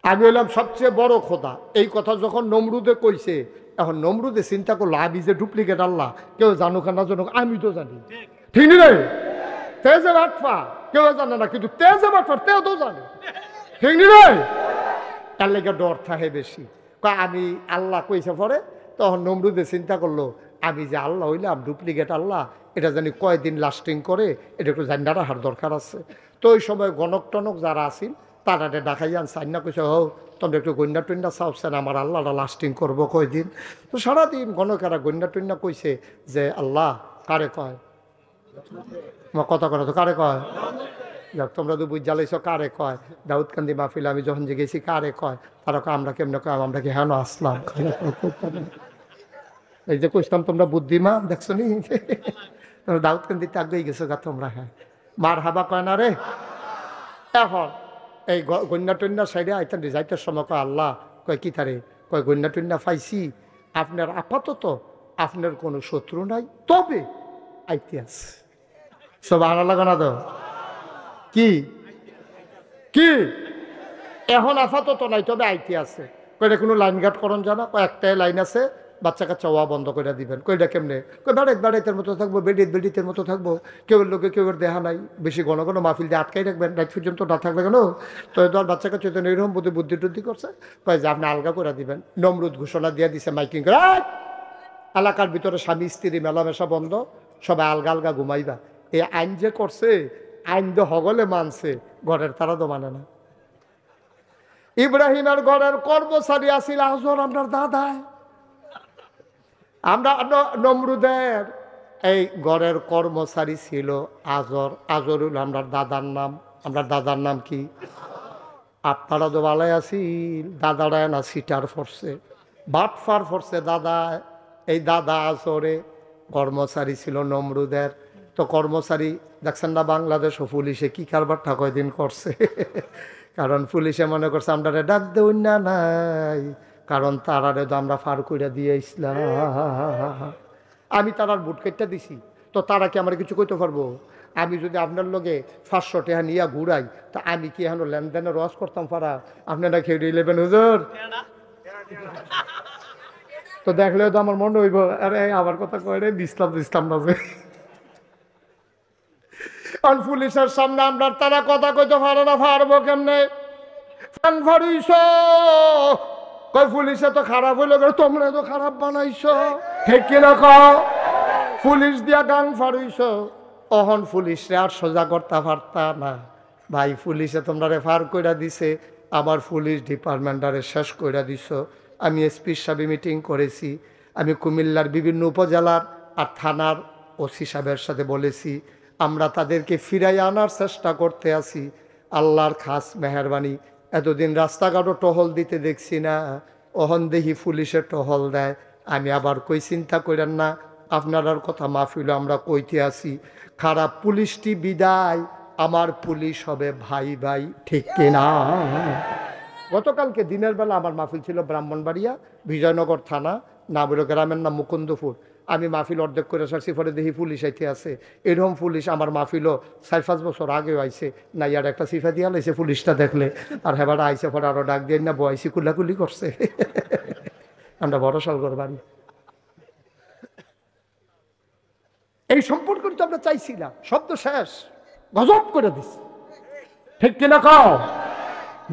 A: আমি হইলাম সবচেয়ে বড় খোদা। এই কথা যখন নমরুদে কইছে, এখন নমরুদে চিন্তা করলো আমি যে ডুপ্লিকেট আল্লাহ, কেউ জানুক না জানুক আমি তো জানি, ঠিক নেই? তেজে বাটফা কেউ জানে না, কিন্তু তেজে বাটফা তেও তো জানে, ঠিক নেই? তার লেগে ডর থাকে বেশি। আমি আল্লাহ কইছে পরে, তখন নমরুদে চিন্তা করলো আমি যে আল্লাহ হইলাম ডুপ্লিকেট আল্লাহ, এটা জানি কয়দিন লাস্টিং করে, এটা একটু জান্না রাখার দরকার আছে। তো ওই সময় গণক টনক যারা আসিল তারা ডাকাইয়ান সাইনা কইছে, হো তোমরা একটু গন্যা টন্যা চাওছেন, আমার আল্লাহটা লাস্টিং করবো কয়দিন। তো সারাদিন গণকেরা গন্যা টন্যা কইছে যে আল্লাহ কারে কয়, কথা করে তো কারে কয়, যাক তোমরা তো বুঝ জ্বালাইছ কারে কয়। দাউদকান্দি মাহফিল আমি যখন যে গেছি কারে কয়, তারা কয় আমরা কেমনে কয়, আমরা কি হেন আসলাম। এই যে কইতাম তোমরা বুদ্ধিমান দেখছো নি, তোমরা দাউদকান্দিতে আগেই গেছো গা তোমরা, হ্যাঁ মার হাবা কয় না রে। এখন এই গন্যা টন্যা সাইডে আইতেন যাইতের সময় কয় আল্লাহ, কয় কি তারে কয় গন্যা টন্যা পাইছি, আপনার আপাতত আপনার কোনো শত্রু নাই, তবে আইতে আছে সব আনা লাগা না তো কি কি এখন আপাতত নাই, তবে আইতে আছে। কয়টা কোনো লাইন গার্ড করন জানা? কয়েকটাই লাইন আছে, বাচ্চা কাচ্চা ওয়া বন্ধ করে দিবেন। কইটা কেমনে? কই বেড়াইতের মতো থাকবো, বেডিতের মতো থাকবো, কেউর লোকে কেউর দেহা নাই, বেশি ঘন ঘন মাহফিল দিয়ে আটকাই রাখবেন, রাত পর্যন্ত না থাকবে কেন? তো ধর বাচ্চা কাচ্চা তো এরকম বুদ্ধি টুদ্ধি করছে, কয় যে আপনি আলগা করে দিবেন। নমরুদ ঘোষণা দিয়ে দিছে মাইকিং করে, এলাকার ভিতরে স্বামী স্ত্রী মেলামেশা বন্ধ, সবাই আলগা আলগা ঘুমাইবা। এই আইন যে করছে, আইন তো হগলে মানছে, ঘরের তারা তো মানে না। ইব্রাহিমের ঘরের কর্মচারী আসিল আজর আপনার দাদায়, আমরা নমরুদের এই ঘরের কর্মচারী ছিল আজর। আজরুল আমরা দাদার নাম। আমরা দাদার নাম কি? আপনারা তো ভালোই আসিল, দাদারা না সিটার ফরছে, বাটফার ফরছে দাদা। এই দাদা আজরে কর্মচারী ছিল নমরুদের। তো কর্মচারী দেখছেন না বাংলাদেশ ও পুলিশে কি কারবারটা কয়দিন করছে। কারণ পুলিশে মনে করছে আমরা ডাক দেউন না নাই, কারণ তারারে তো আমরা ফার করে দিয়ে ইসলাম, আমি তারার বুট কেটটা দিছি, তো তারা কি আমার কিছু কইতে পারবো? আমি যদি আপনার লগে 500 টাকা নিয়ে ঘুরাই, তা আমি কি এখন লেনদেনের রস করতাম পারা? আপনারা খেয়ে ইলেবেন হুজুর, তো দেখলে তো আমার মনে হইব আরে আমার কথা কয় রে দিসলাম না যে। আর পুলিশের সামনে আমরা তারা কথা কইতে পারে না, পারবো কেমনে? ফান ফারিস কই পুলিশে তো খারাপ হইলো, তোমরা তো খারাপ বানাইছো, ঠিক কিনা কও? পুলিশ দিয়া গান ফারুইছ, অহন পুলিশরে আর সোজা করতে পারতা না ভাই। পুলিশে তোমরা রেফার কইরা দিছে, আমার পুলিশ ডিপার্টমেন্টারে শেষ কইরা দিছ। আমি এসপির সাথে মিটিং করেছি, আমি কুমিল্লার বিভিন্ন উপজেলার আর থানার ওসি সাহেবের সাথে বলেছি আমরা তাদেরকে ফিরাই আনার চেষ্টা করতে আছি। আল্লাহর খাস মেহেরবানি, এতদিন রাস্তাঘাটও টহল দিতে দেখছি না, অহন দেখি পুলিশে টহল দেয়। আমি আবার কই চিন্তা করেন না, আপনার কথা মাহফিল আমরা কইতে আসি, খারাপ পুলিশটি বিদায়, আমার পুলিশ হবে ভাই ভাই, ঠিক কিনা? গতকালকে দিনের বেলা আমার মাহফিল ছিল ব্রাহ্মণবাড়িয়া, বিজয়নগর থানা, নাবুরা গ্রামের নাম মুকুন্দপুর। আমি মাহফিল অর্ধেক করে সারছি, পরে দেখি পুলিশ আইতে আছে। এরকম পুলিশ আমার মাহফিলও 4-5 বছর আগেও আইছে না, ইয়ার একটা সিফা দিয়া লাইছে পুলিশটা দেখলে, আর হেবার আইসে পরে আরো ডাক দিয়ে না বয়সি কুলাকুলি করছে। আমরা বড় সালগর বাড়ি, এই সম্পর্ক তো আমরা চাইছিলাম, শব্দ শেষ, গজব করে দিচ্ছে, ঠিক কিনা কও?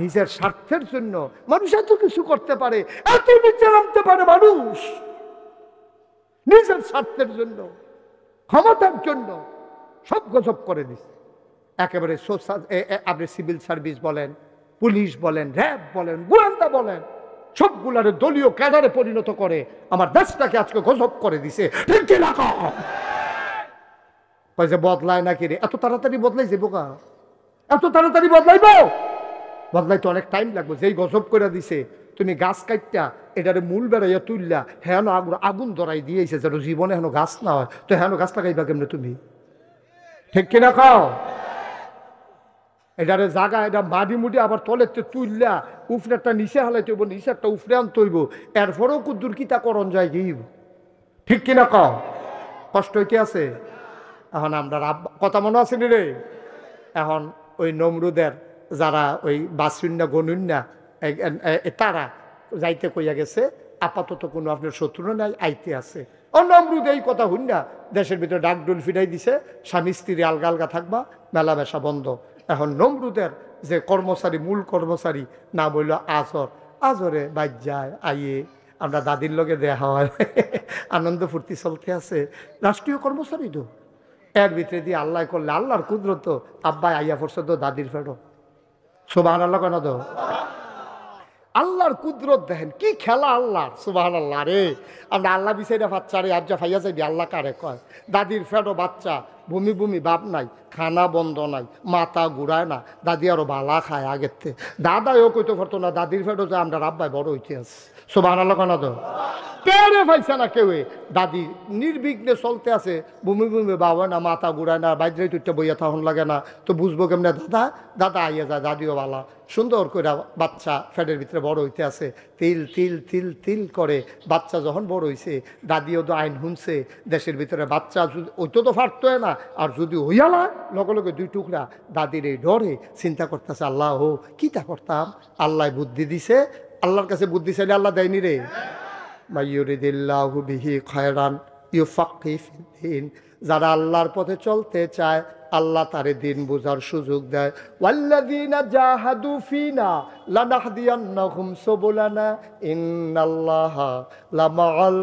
A: নিজের স্বার্থের জন্য মানুষ এত কিছু করতে পারে, এত নিচে নামতে পারে মানুষ, নিজের স্বার্থের জন্য, ক্ষমতার জন্য সব গজব করে দিচ্ছে। একেবারে আপনি সিভিল সার্ভিস বলেন, পুলিশ বলেন, র্যাব বলেন, গোয়েন্দা বলেন, সবগুলারে দলীয় ক্যাডারে পরিণত করে আমার দেশটাকে আজকে গজব করে দিছে, ঠিক কি না? যে বদলায় নাকি রে, এত তাড়াতাড়ি বদলাই যাবো কা? এত তাড়াতাড়ি বদলাইব? বদলাইতে অনেক টাইম লাগবে। যেই গজব করে দিছে, তুমি গাছ কাটটা এটারে মূল বেড়াইয়া তুললা, হেন আগুন ধরাই দিয়েছে যেন জীবনে হেন গাছ না হয়, তো হেন গাছ লাগাইবা কেমনে তুমি, ঠিক কিনা খাও? এটারে জাগা, এটা মাটি মুটি আবার তলেতে তুললা, উফরেরটা নিচে হালাইতে হইব, নিচেরটা উফরে আনতে হইব, এরপরেও কুদ্দুর কিতা করণ যায় গিয়ে, ঠিক কিনা খাও? কষ্ট হইতে আছে। এখন আমরা কথা মনে আছে রে, এখন ওই নমরুদের যারা ওই বাসুন্না গনুন্না তারা যাইতে কইয়া গেছে, আপাতত কোনো আপনার শত্রু নাই, আইতে আছে। ও নমরুদ এই কথা হুন্না দেশের ভিতরে ডাকডুল ফিরাই দিছে, স্বামী স্ত্রী আলগা আলগা থাকবা, মেলামেশা বন্ধ। এখন নমরুদের যে কর্মচারী, মূল কর্মচারী নাম হইল আজর, আজরে বাইর যায়, আইয়ে আমরা দাদির লগে দেখা হয়, আনন্দ ফুর্তি চলতে আছে, রাষ্ট্রীয় কর্মচারী তো। এর ভিতরে দিয়ে আল্লাহ করলে, আল্লাহর কুদরত, আব্বাই আইয়া পড়ছে তো দাদির ফেরো, সুবহানাল্লাহ কেন তো? আল্লাহর কুদরত দেখেন কি খেলা আল্লাহর, সুবহানাল্লাহ রে। আমরা আল্লাহ বিষয়টা বাচ্চা রে আবজা ফাইয়া যাবি, আল্লাহ কারে কয়? দাদির ফেরো বাচ্চা, ভূমি ভূমি বাপ নাই, খানা বন্ধ নাই, মাথা ঘুরায় না, দাদি আরো বালা খায় আগের থেকে। দাদাও কইতে পারতো না, দাদির ফেরো যে আমরা আব্বাই বড় হইতে আছে, সুবহানাল্লাহ কেন তো? পেরে পাইছে না কেউ, দাদি নির্বিঘ্নে চলতে আছে, ভূমি ভূমি বাবা না, মাথা ঘুরায় না, বাইরে তুইটা বইয়া তখন লাগে না, তো বুঝবো কেমনে? দাদা দাদা আইয়া যায়, দাদিও বালা, সুন্দর করে বাচ্চা ফ্যাটের ভিতরে বড় হইতে আছে, তিল তিল তিল তিল করে বাচ্চা যখন বড় হইছে, দাদিও তো আইন শুনছে, দেশের ভিতরে বাচ্চা ওইতো তো ফাটতো না, আর যদি হইয়ালা লগে লগে 2 টুকরা, দাদির এই ডরে চিন্তা করতেছে, আল্লাহ ও কিতা করতাম, আল্লাহ বুদ্ধি দিছে। আল্লাহর কাছে বুদ্ধি চাইলে আল্লাহ দেয়নি রে। মাইয়ুরিদিল্লাহু বিহি খায়রান ইউফাক্কিহু ফিদ্দীন, যারা আল্লাহর পথে চলতে চায় আল্লাহ তারে দিন বুঝার সুযোগ দেয়। ওয়াল্লাযীনা জাহাদু ফিনা লানাহদিয়ান্নাহুম সুবুলানা ইন্নাল্লাহা লামাআল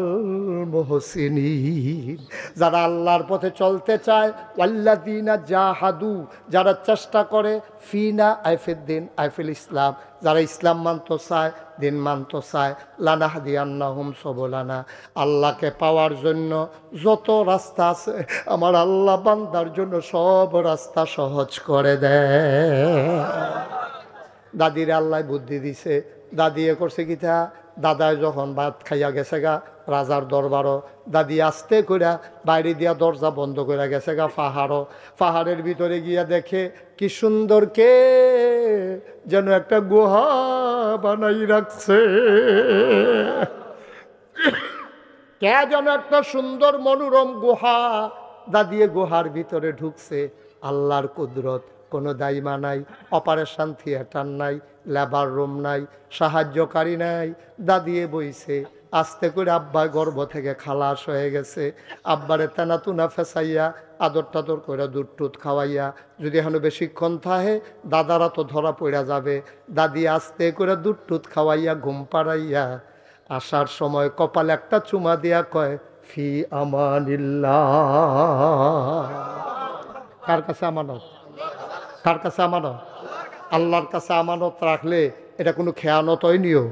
A: মুহসিনিন, যারা আল্লাহর পথে চলতে চায়, ওয়াল্লাযীনা জাহাদু, যারা চেষ্টা করে, ফিনা আইফিদ্দিন আইফিল ইসলাম, যারা ইসলাম মানতে চায়, দিন মানতে চায়, লানাহদিয়ান্নাহুম সুবুলানা, আল্লাহকে পাওয়ার জন্য যত রাস্তা আছে আমার আল্লাহ বান্দার জন্য সব রাস্তা সহজ করে দেয়। দাদির আল্লাহ বুদ্ধি দিছে, দাদি এ করছে কিতা, দাদায় যখন ভাত খাইয়া গেছে গা রাজার দরবারও, দাদি আস্তে করে বাইরে দিয়া দরজা বন্ধ করে গেছে গা পাহাড়ের ভিতরে গিয়া দেখে কি সুন্দর, কে যেন একটা গুহা বানাই রাখছে, কে যেন একটা সুন্দর মনোরম গুহা, দাদিয়ে গুহার ভিতরে ঢুকছে। আল্লাহর কুদরত, কোনো দাইমা নাই, অপারেশন থিয়েটার নাই, লেবার রুম নাই, সাহায্যকারী নাই, দাদিয়ে বইছে। আস্তে করে আব্বার গর্ভ থেকে খালাস হয়ে গেছে, আব্বারে তেনা তুনা ফেসাইয়া আদর টাদর করে দুধ টুধ খাওয়াইয়া, যদি এখন বেশিক্ষণ থাকে দাদারা তো ধরা পড়া যাবে, দাদি আস্তে করে দুধ টুধ খাওয়াইয়া ঘুম পাড়াইয়া আসার সময় কপালে একটা চুমা দিয়া কয়, ফি আমানিল্লাহ। কার কাছে আমানত? কার কাছে আমানত? আল্লাহর কাছে আমানত রাখলে এটা কোনো খেয়ানত হয়নিও,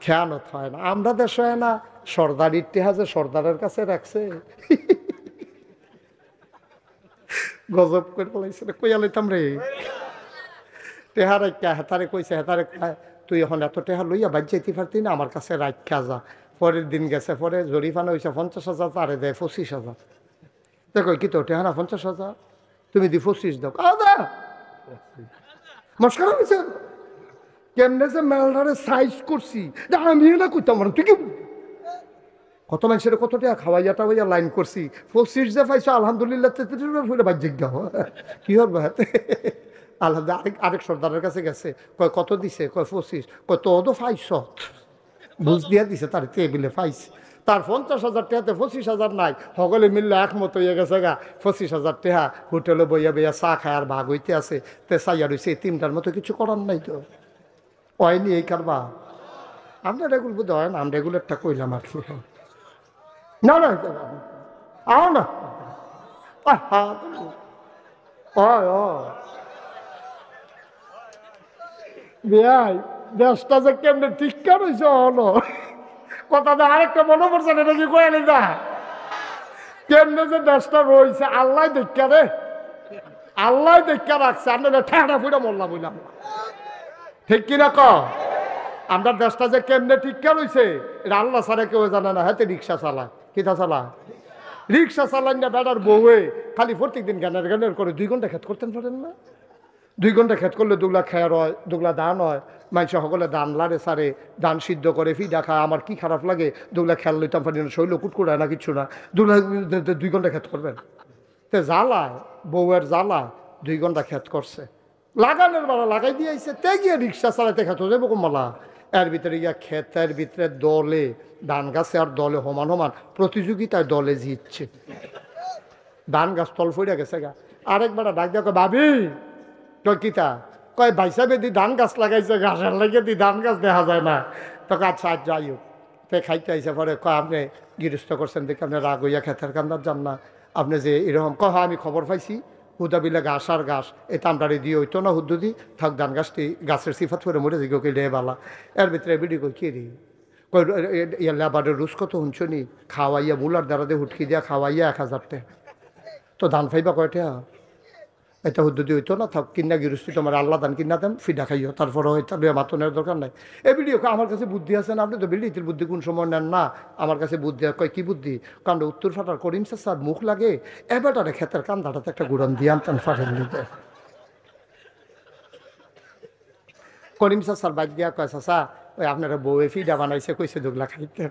A: খেয়ানত হয় না। আমরা দেশ হয় না, সর্দারির টেহা যে সর্দারের কাছে রাখছে, গজব করে বলাইছে, কইয়া লইতাম রে টেহা রাখা। হেতারে কইছে, হেতারে তুই এখন এত টেহা লইয়া বাদ যাইতে পারতি না, আমার কাছে রাখা যা। পরের দিন গেছে, পরে জরিফানা হয়েছে 50,000, তারে দেয় 25,000। দেখো কি তো টেহা না 50,000, তুমি দি 25 দাও। মস্কারা হয়েছে কেমনে যে মেলটারে সাইজ করছি, আমি না কইতাম তুই কি কত মানুষের কত টাকা খাওয়াইয়া টাওয়াইয়া লাইন করছি, 25 যে পাইছো আলহামদুলিল্লাহ, 33 ফুলে বাহ্যিক দাও কি হবে হাতে। আলহামদুলিল্লাহ আরেক সর্দারের কাছে গেছে, কয় কত দিছে, কয় 25, কয় তো পাইছ বুঝ দিয়া দিছে তার টেবিলে পাইছে। তার 50,000 টাকাতে 25,000 নাই, সকলে মিললে একমত হইয়া গেছে গা 25,000 টাকা হোটেলে বইয়া বইয়া চা খায় আর ভাগ হইতে আছে। তে চাইয়া রয়েছে তিনটার মতো কিছু করার নাই তো হয়নি এই কারবা। আমরা রেগুল বোধ হয় না, আমরা রেগুলারটা কইলাম আর কি। না না আও না বিয়াই দেশটা যে কেমনে ঠিক হয়েছে হলো কথা, আরেকটা মনে পড়ছে না, এটা কি কয়ে না কেমনে যে দেশটা রয়েছে আল্লাহ দেখা রে, আল্লাহ দেখা রাখছে। আমরা ঠেড়া ফুড়ে মরলাম বললাম, ঠিক কিনা ক? আমরা দেশটা যে কেমনে ঠিকা রয়েছে এটা আল্লাহ ছাড়া কেউ জানে না। হাতে রিক্সা চালায়, কিতা চালায়, রিক্সা চালান না বেটার বউয়ে খালি প্রত্যেক দিন গানের গানের করে 2 ঘন্টা খেত করতেন পারেন না। 2 ঘন্টা খেত করলে দুগলা খেয়ার হয়, দুগলা দান হয়, মানুষ সকলে দান লাড়ে সারে, দান সিদ্ধ করে ফিডা খায়। আমার কি খারাপ লাগে, দুগলা খেয়াল লইতাম পারি না, শৈল কুটকুড়ায় না কিছু না, দুগলা 2 ঘন্টা খেত করবেন। তে জ্বালায় বউয়ের জ্বালায় 2 ঘন্টা খেত করছে, লাগানোর বেলা লাগাই দিয়েছে, তে গিয়ে রিক্সা চালাইতে খেত যাবো কমলা। এর ভিতরে গিয়া ক্ষেতের ভিতরে দলে ধান গাছে আর দলে সমান সমান প্রতিযোগিতায় দলে জিতছে, ধান গাছ তল ফইরা গেছে গা। আরেকবার ডাক দিয়া কয় ভাবি, কয় কিতা, কয় ভাই সাহেব দি ধান গাছ লাগাইছে, ঘাসের লাগে দি ধান গাছ দেখা যায় না। তোকে আচ্ছা আজ যাই হোক, তে খাইতে আইসে পরে কয় আপনি গৃহস্থ করছেন দেখে আপনি রাগ হইয়া ক্ষেতের কান্দার যান না, আপনি যে এরকম কহ আমি খবর পাইছি হুদা বিলে ঘাস আর ঘাস এই তামটারে দিয়ে হইতো না হুদ্দুদি থাক, ধান গাছটি গাছের সিফাত করে মরে যাই কে রে বালা। এর ভিতরে বিডি কই কে রে, কই ইয়া লেবারের রুস কত শুনছ নি, খাওয়াইয়া বুলার দ্বারা দিয়ে হুটকি দিয়া খাওয়াইয়া 1000 টাকা, তো ধান ফাইবা কয়টা, এটা হুদ্দুদি হইতো না থাক, কিনা গৃহস্থী তোমার আল্লাহ দান কিনা দেন ফিডা খাইও, তারপরে হয়তো মাতনের দরকার নাই। এই ভিডিও আমার কাছে বুদ্ধি আছে না, আপনি তো বিলিতির বুদ্ধি কোন সময় নেন না, আমার কাছে বুদ্ধি। কয় কি বুদ্ধি, কারণ উত্তর ফাটার করিম স্যার মুখ লাগে এবারে ক্ষেতের কান্দাটাতে একটা গুড়ান দিয়ে আনতেন ফাটের নিতে। করিম স্যার বাইক দিয়া কয় চাচা ওই আপনারা বউয়ে ফিডা বানাইছে, কইছে দুগলা খাইতে,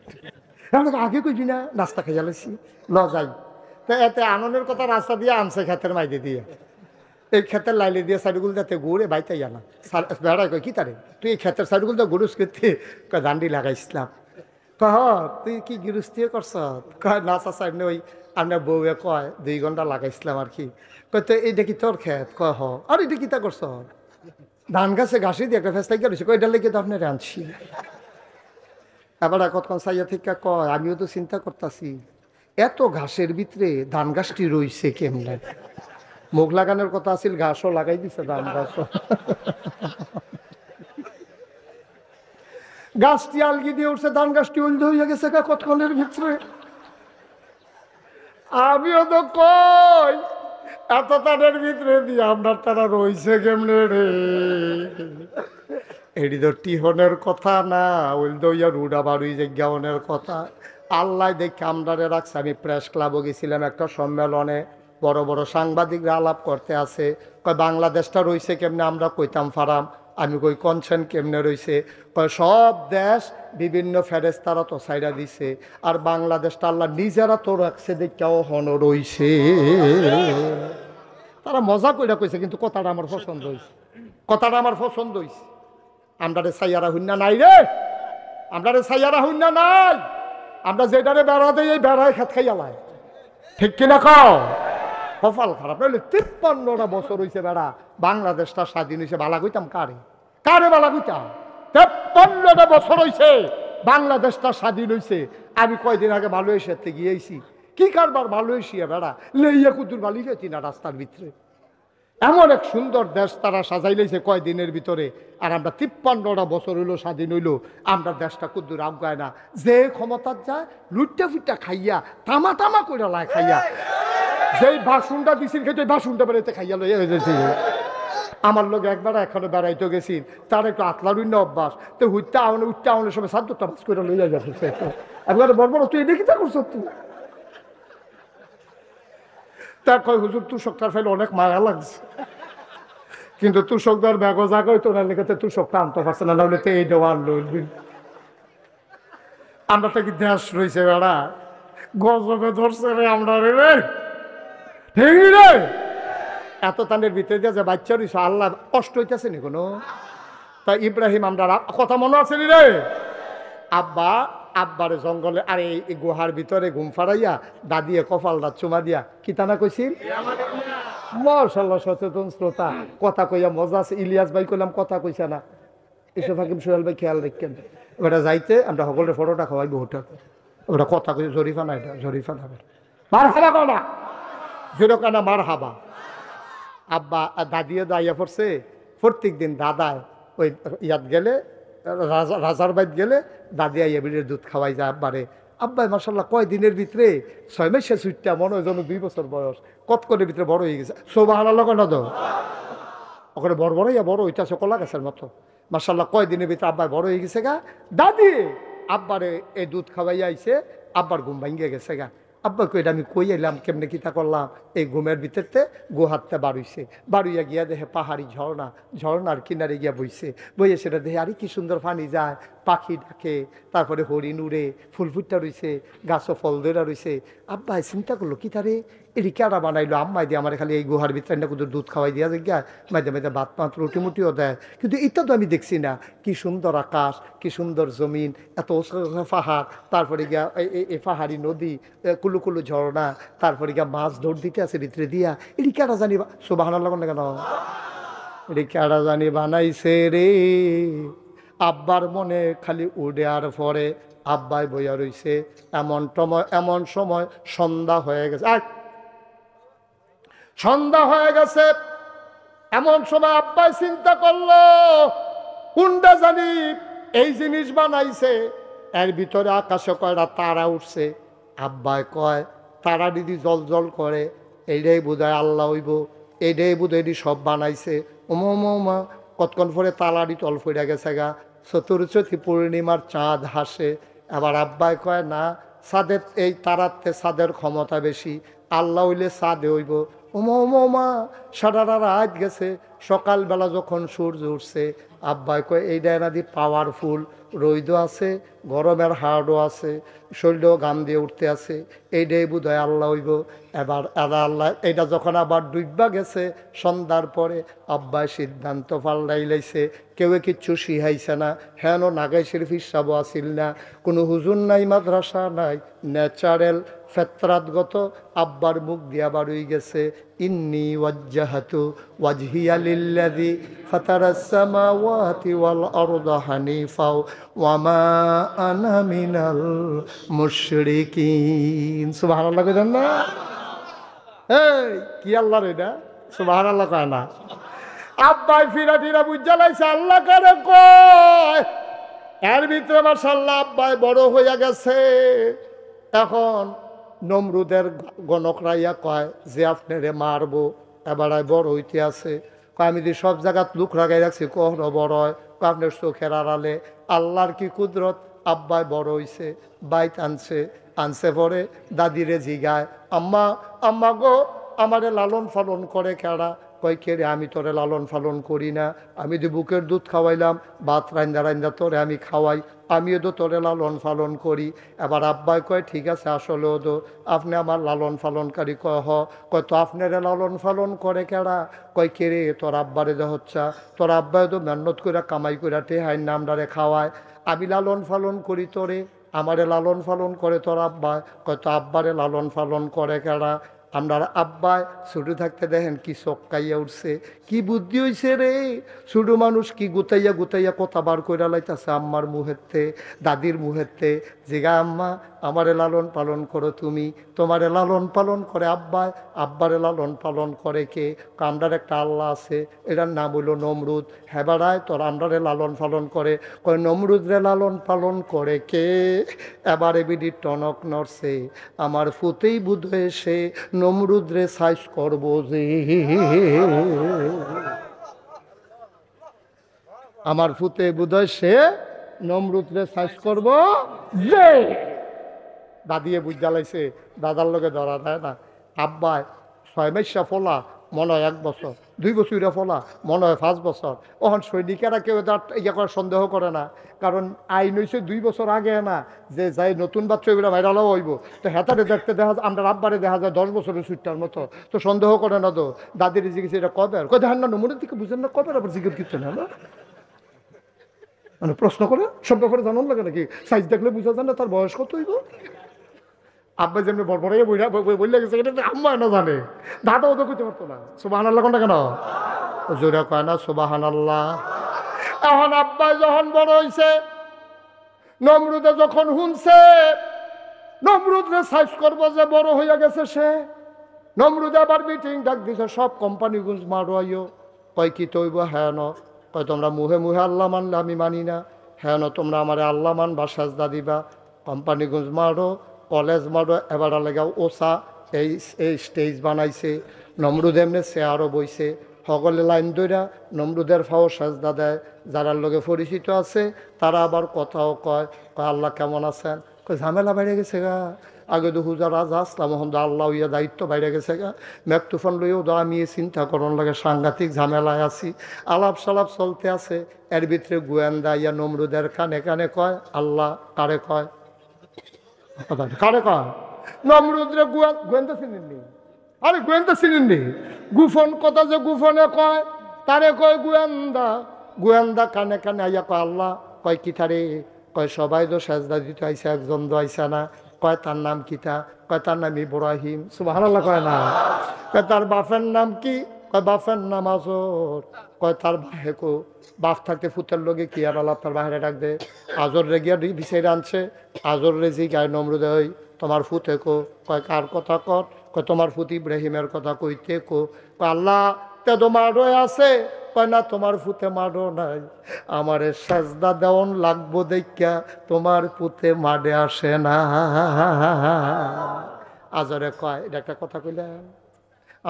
A: আগে কইছি না নাস্তা খাইয়া লাইছি ল যাই। তো এতে আনন্দের কথা রাস্তা দিয়ে আনছে ক্ষেতের মাইদে দিয়ে, এই ক্ষেতের লাইলে দিয়ে সাইডগুলো যাতে ঘুরে বাইতে জানা বেড়ায়। কয় কি তারে তুই এই ক্ষেতের সাইডগুলো তো গরুস করতে, কয় দান্ডি লাগাইছিলাম। কহ তুই কি গৃহস্থী করছ, কয় না চাচা এমনি ওই আপনার বউয়ে কয় 2 ঘন্টা লাগাইছিলাম আর কি। কয় তো এইটা কি তোর ক্ষেত, কয় হ। আর এটা কি তা করছ, ধান গাছে ঘাসি দিয়ে একটা ফেসটাই গেছে, কয় এটা লেগে তো আপনার আনছি। এবার কতক্ষণ চাইয়া থেকে কয় আমিও তো চিন্তা করতেছি এত ঘাসের ভিতরে ধান গাছটি রইছে কেমনে, মুখ লাগানোর কথা আছিল, ঘাসও লাগাই দিছে, ধান গাছও। গাছটি আলগি দিয়ে উঠছে, ধান গাছটি উল্টো হইয়া গেছে কতক্ষণের ভিতরে। আমিও তো কই এত তাদের ভিতরে দিয়ে আপনার তারা রইছে কেমনে রে, এটি তো টিহনের কথা না, উল্টো হইয়া রুডা বাড়ুই জায়গানের কথা। আল্লাহ দেখে আমরারে রাখছে। আমি প্রেস ক্লাবও গেছিলাম একটা সম্মেলনে, বড় বড় সাংবাদিকরা আলাপ করতে আছে, কয় বাংলাদেশটা রইছে কেমনে, আমরা কইতাম ফারাম, আমি কই কনছেন কেমনে রইছে, কয় সব দেশ বিভিন্ন ফেরেস্তারা তো সাইডা দিছে, আর বাংলাদেশটা আল্লাহ নিজেরা তো রাখছে দেখাও হন রইছে। তারা মজা কইরা কইছে, কিন্তু কথাটা আমার পছন্দ হইছে, কথাটা আমার পছন্দ হইছে। আমরা রে সাইয়ারা হুন্না নাই রে, আমরা রে সাইয়ারা হুন্না নাই, আমরা যেটারে বেড়া দেই এই বেড়ায় খাত খাইয়ালাই, ঠিক কিনা কও? কপাল খারাপ নইলে 53টা বছর হইছে বেড়া বাংলাদেশটা স্বাধীন হইছে, বালা কইতাম কারে, কারে বালা কইতাম? 53টা বছর হইছে বাংলাদেশটা স্বাধীন হইছে। আমি কয়দিন আগে মালয়েশিয়াতে গিয়েছি, কি কারবার মালয়েশিয়া বেড়া লইয়া কুদুর বালি যেতি না রাস্তার ভিতরে, এমন এক সুন্দর দেশ তারা সাজাই লাইছে কয়দিনের ভিতরে। আর আমরা 53টা বছর হইলো স্বাধীন হইলো, আমরা দেশটা কুদ্দুর আগায় না। যে ক্ষমতার যায় লুটটা ফুটটা খাইয়া তামা তামা করে লাই খাইয়া, যেই বাসনটা দিছিল খেতে বাসনটা বেড়াইতে খাইয়া লইয়া হয়ে যাচ্ছে। আমার লোক একবার এখনো বেড়াইতে গেছি, তার একটু আতলারুন্য অভ্যাস, তো হুইটা আউনে উঠতে আউনের সময় 7টা বাস করে লইয়া যাচ্ছে। একবার বড় বড় তুই দেখি তা করছো তুই, তার কয় হুজুর তুষকটার ফেলে অনেক মায়া লাগছে, কিন্তু তুষকদার ব্যাগ জায়গায় তো লেখাতে তুষকটা আনতে পারছে না, নাহলে তো এই দেওয়া আনলো। আমরা তো কি দেশ রয়েছে বেড়া, গজবে ধরছে রে আমরা রে রে, ঠিক রে। এত তানের ভিতরে দিয়ে যে বাচ্চা রয়েছে, আল্লাহ কষ্ট হইতেছে নি কোনো? তা ইব্রাহিম আমরা কথা মনে আছে নি রে? আব্বারে জঙ্গলে আরে এই গুহার ভিতরে ঘুম ফাড়াইয়া দাদিয়ে কপালটা চুমা দিয়া কি তানা কইছিল। মাশাআল্লাহ, সচেতন শ্রোতা, কথা কইয়া মজা আছে। ইলিয়াস ভাই কইলাম কথা কইছে না, এসব হাকিম সোহেল ভাই খেয়াল রাখেন। ওটা যাইতে আমরা সকলের ফটোটা খাওয়াই বহুটা, ওটা কথা কই জরিফা না, এটা জরিফা না, মার হাবা কনা জোর কানা মার হাবা। আব্বা দাদিও দাইয়া পড়ছে প্রত্যেক দিন দাদায় ওই ইয়াত গেলে রাজার বাইত গেলে দাদি আইয়া বিড়ের দুধ খাওয়াই যায় আব্বারে। আব্বাই মাসাল্লাহ কয়দিনের ভিতরে 6 মাসে সুইটটা মনে হয় যেন 2 বছর বয়স, কতক্ষণের ভিতরে বড় হয়ে গেছে। সুবহানাল্লাহ না তো ওখানে বড় বড় ইয়া বড় হইতেছে কলা গাছের মতো। মাসাল্লাহ কয়দিনের ভিতরে আব্বাই বড় হয়ে গেছে গা। দাদি আব্বারে এই দুধ খাওয়াই আইছে, আব্বার ঘুম ভাঙ্গে গেছে গা। আব্বা কইটা আমি কই এলাম কেমনে কিতা করলাম, এই ঘুমের ভিতরতে গুহাতে বাড়ুইছে, বাড়ুইয়া গিয়া দেখে পাহাড়ি ঝর্ণা, ঝর্ণার কিনারে গিয়া বইছে, বইয়ে সেটা দেখে আরে কি সুন্দর পানি যায়, পাখি ডাকে, তারপরে হরিণ উড়ে, ফুল ফুটটা রইছে, গাছও ফল ধরা রইছে। আব্বাই চিন্তা করলো কি তারে এটি কেডা বানাইলো, আম্মাই দিয়ে আমার খালি এই গুহার ভিতরে না কিন্তু দুধ খাওয়াই দিয়া যায়, মাঝে মাঝে ভাত মাত রুটি মুটিও দেয়, কিন্তু এটা তো আমি দেখছি না। কি সুন্দর আকাশ, কি সুন্দর জমিন, এত পাহাড়, তারপরে গিয়া এই পাহাড়ি নদী, কুলু কুলু ঝর্ণা, তারপরে গিয়া মাছ দৌড় দিতে আছে ভিতরে দিয়া। এটি কেডা জানি সুবহানাল্লাহ না কেন, এটি কেডা জানি বানাইছে রে। আব্বার মনে খালি উড়ে আর পরে আব্বাই বইয়া রইছে। এমন সময় সন্ধ্যা হয়ে গেছে, সন্ধ্যা হয়ে গেছে। এমন সময় আব্বাই চিন্তা করলো কোনটা জানি এই জিনিস বানাইছে। এর ভিতরে আকাশে কয়টা তারা উঠছে। আব্বাই কয় তারা দিদি জল জল করে, এইটাই বোধহয় আল্লাহ হইব, এইটাই বোধহয় এটি সব বানাইছে। ওমা কতক্ষণ পরে তালারি তল ফিরে গেছে গা। চতুর্থী পূর্ণিমার চাঁদ হাসে। আবার আব্বাই কয় না, চাঁদের এই তারাতে চাঁদের ক্ষমতা বেশি, আল্লাহ হইলে চাঁদে হইব। ওমা সারা রাত গেছে। সকালবেলা যখন সূর্য উঠছে, আব্বাই কয় এইটা নাদি পাওয়ারফুল, রৈদও আছে, গরমের হাড়ও আছে, শরীরেও গাম দিয়ে উঠতে আছে, এইটাই বোধহয় আল্লাহ হইব। এবার আল্লাহ এইটা যখন আবার ডুববা গেছে সন্ধ্যার পরে, আব্বাই সিদ্ধান্ত পাল্টাই লাইছে। কেউ কিচ্ছু শিহাইছে না, হেন নাগাই শরীফ হিসাবও আসিল না, কোনো হুজুর নাই, মাদ্রাসা নাই, ন্যাচারাল ফেতরাতগত আব্বার মুখ দিয়া বাড়ুই গেছে। ইন্নী ওয়াজ্জাহাতু ওয়াজহিয়া লিল্লাযী ফাতারাস সামাওয়াতি ওয়াল আরদা হানিফা ওয়া মা আনা মিনাল মুশরিকিন। সুবহানাল্লাহ কইছেন না? এই কি আল্লাহর এটা সুবহানাল্লাহ কয় না? আব্বাই ফিরা ফিরা বুঝা লাইছে আল্লাহ কারে কয়। এর ভিতরে মাশাআল্লাহ আব্বাই বড় হইয়া গেছে। এখন নমরুদের গণকরাইয়া কয় যে আপনারে মারবো, এবার বড় হইতে আছে। আমি যদি সব জায়গাত লুক লাগাই রাখছি কখনো বড় হয়, আপনার চোখের আড়ালে। আল্লাহর কি কুদরত, আব্বাই বড় হইছে, বাইত আনছে পরে দাদিরে জিগায়, আম্মা গো আমারে লালন পালন করে কেডা? কয় কে রে? আমি তোরে লালন পালন করি না, আমি তো বুকের দুধ খাওয়াইলাম, ভাত রান্দা তোরে আমি খাওয়াই, আমিও তো তোরে লালন পালন করি। এবার আব্বাই কয় ঠিক আছে, আসলেও তো আপনি আমার লালন পালনকারী। কয় তো আপনারে লালন পালন করে কেডা? কয় কে রে? তোর আব্বারে দে হচ্ছা, তোর আব্বাই তো মেহনত করে কামাই করে টেহাই নামডারে খাওয়ায়, আমি লালন পালন করি তোরে, আমারে লালন পালন করে তোর আব্বা। কয় তো আব্বারে লালন পালন করে কেডা? আমরা আব্বাই ছোট থাকতে দেখেন কি চক্কাইয়া উঠছে, কি বুদ্ধি হইছে রে, ছোট মানুষ কি গুতাইয়া গুতাইয়া কথা বার কইরা লাইতাছে আম্মার মুহেতে, দাদির মুহেতে। জিগা আম্মা আমারে লালন পালন করো তুমি, তোমারে লালন পালন করে আব্বাই, আব্বারে লালন পালন করে কে? আমরার একটা আল্লাহ আছে, এটার নাম হইল নমরুদ। হেবারায় তোর আমরারে লালন পালন করে, কয় নমরুদরে লালন পালন করে কে? এবারে বিডি টনক নড়ছে, আমার ফুতেই বুধ এসে নমরুদরে সাইজ করবো যে, আমার ফুতে বুধয় সে নমরুদরে সাইজ করবো যে। দাদিয়ে বুঝ জ্বালাইছে, দাদার লোকে ধরা দেয় না। আব্বায় 6 মাসা ফোলা, মনে হয় 1 বছর, 2 বছর ফোলা, মনে হয় 5 বছর। ওখান সৈনিকেরা কেউ ইয়ে করে সন্দেহ করে না, কারণ আইন হয়েছে 2 বছর আগে না, যে যাই নতুন বাচ্চা এগুলো ভাইরালও হইব, তো হেতারে দেখতে দেখা যায়, আমরা আব্বারে দেখা যায় 10 বছরের সুইটার মতো, তো সন্দেহ করে না। তো দাদির জিজ্ঞেস এটা কবে, কই দেখেন না নমুনের দিকে বুঝেন না কবে, আবার জিজ্ঞেস করছে না, মানে প্রশ্ন করে সব ব্যাপারে জানান লাগে নাকি? সাইজ দেখলে বুঝা যায় না তার বয়স কত হইব? আব্বা যেমনি বড় বললে গেছে, এটা আম্মা না জানে, দাদাও তো করতে পারতো না। সুবহানাল্লাহ কোনটা কেন জোরে কয় না সুবহানাল্লাহ? এখন আব্বা যখন বড় হইছে, নমরুদে যখন শুনছে নমরুদরে সাইজ করবো যে বড় হইয়া গেছে সে, নমরুদে আবার মিটিং ডাক দিছে, সব কোম্পানি গুঞ্জ মারো আইও। কয় কি তৈব? হ্যাঁ ন। কয় তোমরা মুহে মুহে আল্লাহ মানলে আমি মানি না, হ্যাঁ ন তোমরা আমারে আল্লাহ মান বা সাজদা দিবা। কোম্পানি গুঞ্জ মারো, কলেজ মারো, এবার লেগাও ওসা এই স্টেজ বানাইছে। নমরুদ এমনি চেয়ারও বইছে, সকলে লাইন ধইরা নমরুদের ফাও সাজদা দেয়। যারা লোকে পরিচিত আছে তারা আবার কথাও কয়, কয় আল্লাহ কেমন আছেন? কয় ঝামেলা বেড়ে গেছে গা, আগে তো হুজা রাজা আসলাম, এখন তো আল্লাহ ইয়া দায়িত্ব বাইরে গেছে গা, মেকতুফান লইও তো আমি চিন্তা করন লাগে, সাংঘাতিক ঝামেলায় আছি। আলাপ সালাপ চলতে আছে, এর ভিতরে গোয়েন্দা ইয়া নমরুদের কানে কানে কয় আল্লাহ কারে কয়, কারে কয়? নমরুদরে গোয়েন্দা চিনেননি? আরে গোয়েন্দা চিনেননি? গুফন কথা যে গুফনে কয় তারে কয় গোয়েন্দা। গোয়েন্দা কানে কানে আইয়া কয় আল্লাহ। কয় কি থারে? কয় সবাই তো সাজদা দিতে আইসা, একজন তো আইসা না। কয় তার নাম কিতা? কয় তার নাম ইব্রাহিম। সুবহানাল্লাহ কয় না? কয় তার বাপের নাম কি? কয় বাপের নাম আজর। কয় তার হেকো বাপ থাকতে ফুতের লোকে কি আর আল্লাহ তার বাহিরে ডাক দে। আজর রে গিয়া বিচারে আনছে, আজর রে জি গায়ে নমরুদে হই তোমার ফুতে কো। কয় কার কথা কর? কয় তোমার ফুত ইব্রাহিমের কথা কইতে কো। কয় আল্লাহ তে তো মারো আছে। কয় না তোমার ফুতে মারো নাই, আমারে সাজদা দেওয়ান লাগবো দেখা তোমার পুতে মাডে আসে না। আজরে কয় এটা একটা কথা কইলেন,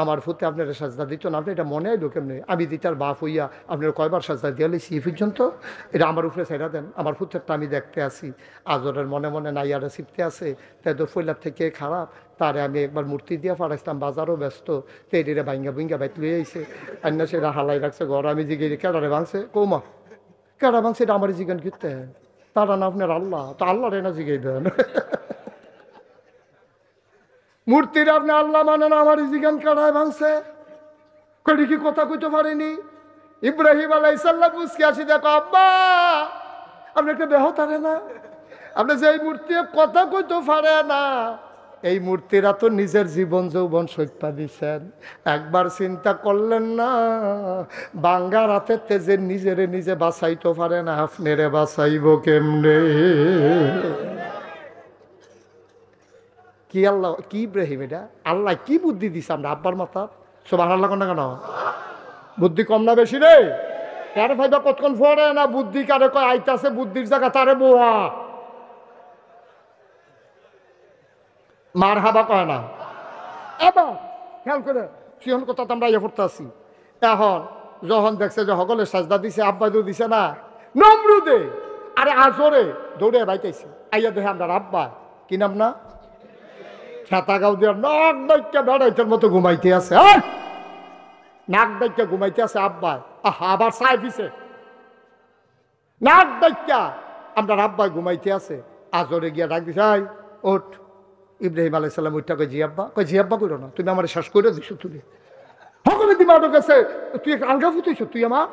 A: আমার ফুতে আপনার সাজদা দিত না, আপনি এটা মনে আইলো কেমনি? আমি দিতার বাপ হইয়া আপনার কয়বার সাজদা দিয়ে লেছি এই পর্যন্ত? এটা আমার উপরে ছেড়া দেন, আমার ফুতেরটা আমি দেখতে আসি। আজরের মনে মনে নাইয়ারে ছিপতে আছে, তাই তো ফইলার থেকে খারাপ। তারে আমি একবার মূর্তি দিয়ে ফাড়াইছিলাম, বাজারও ব্যস্ত, তেরিরে ভাঙ্গা ভুঙ্গা বাইত লুয়ে আইছে, অন্য সেটা হালাই রাখছে ঘর। আমি জিগে কেডারে ভাঙছে? কৌমা কেডা ভাঙছে? এটা আমার জিগান কিনতে, তারা না আপনার আল্লাহ, তো আল্লাহ রে না জিগাই দেন। মূর্তির আপনি আল্লাহ মানে না, আমার জিগান কাটায় ভাঙছে। কই কি কথা কইতে পারেনি? ইব্রাহিম আলাইহিস সালাম বুঝকে আসি, দেখো আব্বা আপনি একটা বেহতারে না, আপনি যে এই মূর্তি কথা কইতে পারে না, এই মূর্তিরা তো নিজের জীবন যৌবন সৈত্যা দিচ্ছেন, একবার চিন্তা করলেন না বাঙ্গা রাতে তেজে নিজেরে নিজে বাঁচাইতে পারে না, আপনারে বাঁচাইব কেমনে? কি আল্লাহ, কি ইব্রাহিম, এটা আল্লাহ কি বুদ্ধি দিছে আমরা আব্বার মাথা? সুবহানাল্লাহ কোন না কেন? বুদ্ধি কম না বেশি রে? কারে ফাইবা কতক্ষণ ফরে না বুদ্ধি কারে কয় আইতাছে, বুদ্ধির জায়গা তারে বোয়া মার হাবা কয় না। এবার খেয়াল করে সিহন কথা তো আমরা ইয়ে করতে আসি। এখন যখন দেখছে যে সকলে সাজদা দিছে, আব্বা তো দিছে না, নমরুদে আরে আজরে দৌড়ে বাইতেছে, আইয়া দেখে আমরা আব্বা কি নাম না খেতা গাও দিয়ে নাক ডাইকা বেড়াইতের মতো ঘুমাইতে আছে, নাক ডাইকা ঘুমাইতে আছে আব্বা। আবার চাই পিছে নাক ডাইকা আমরা আব্বা ঘুমাইতে আছে। আজরে গিয়া ডাক দিছে, আই ওঠ। ইব্রাহিম আলাইহিস সালাম উঠটা কই জি আব্বা। কই জি আব্বা করো না, তুমি আমার শ্বাস করে দিছো, তুমি সকলে দিমাগ গেছে, তুই আলগা ফুটাইছ, তুই আমার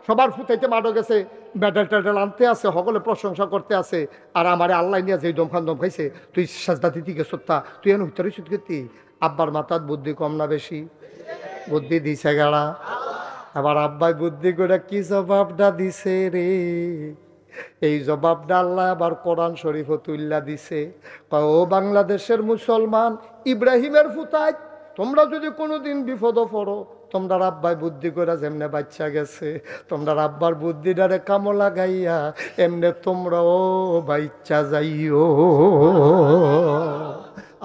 A: সবার ফুটাইতে মাঠও গেছে, মেডেল টেডেল আনতে আছে, সকলে প্রশংসা করতে আছে। আর আমার আল্লাহ নিয়ে যে দমখান দম খাইছে, তুই সাজদা দিতে গেছত তা তুই এনে উত্তরে সুদ করতি। আব্বার মাথার বুদ্ধি কম না বেশি? বুদ্ধি দিছে গাড়া। আবার আব্বাই বুদ্ধি করে কি জবাবটা দিছে রে, এই জবাবটা আল্লাহ আবার কোরআন শরীফও তুল্লা দিছে। ও বাংলাদেশের মুসলমান, ইব্রাহিমের ফুতায় তোমরা যদি কোনোদিন বিপদ পড়ো, তোমরা আব্বাই বুদ্ধি করে যেমনে বাচ্চা গেছে, তোমরা আব্বার বুদ্ধিটারে কামো লাগাইয়া এমনে তোমরাও বাচ্চা যাইও।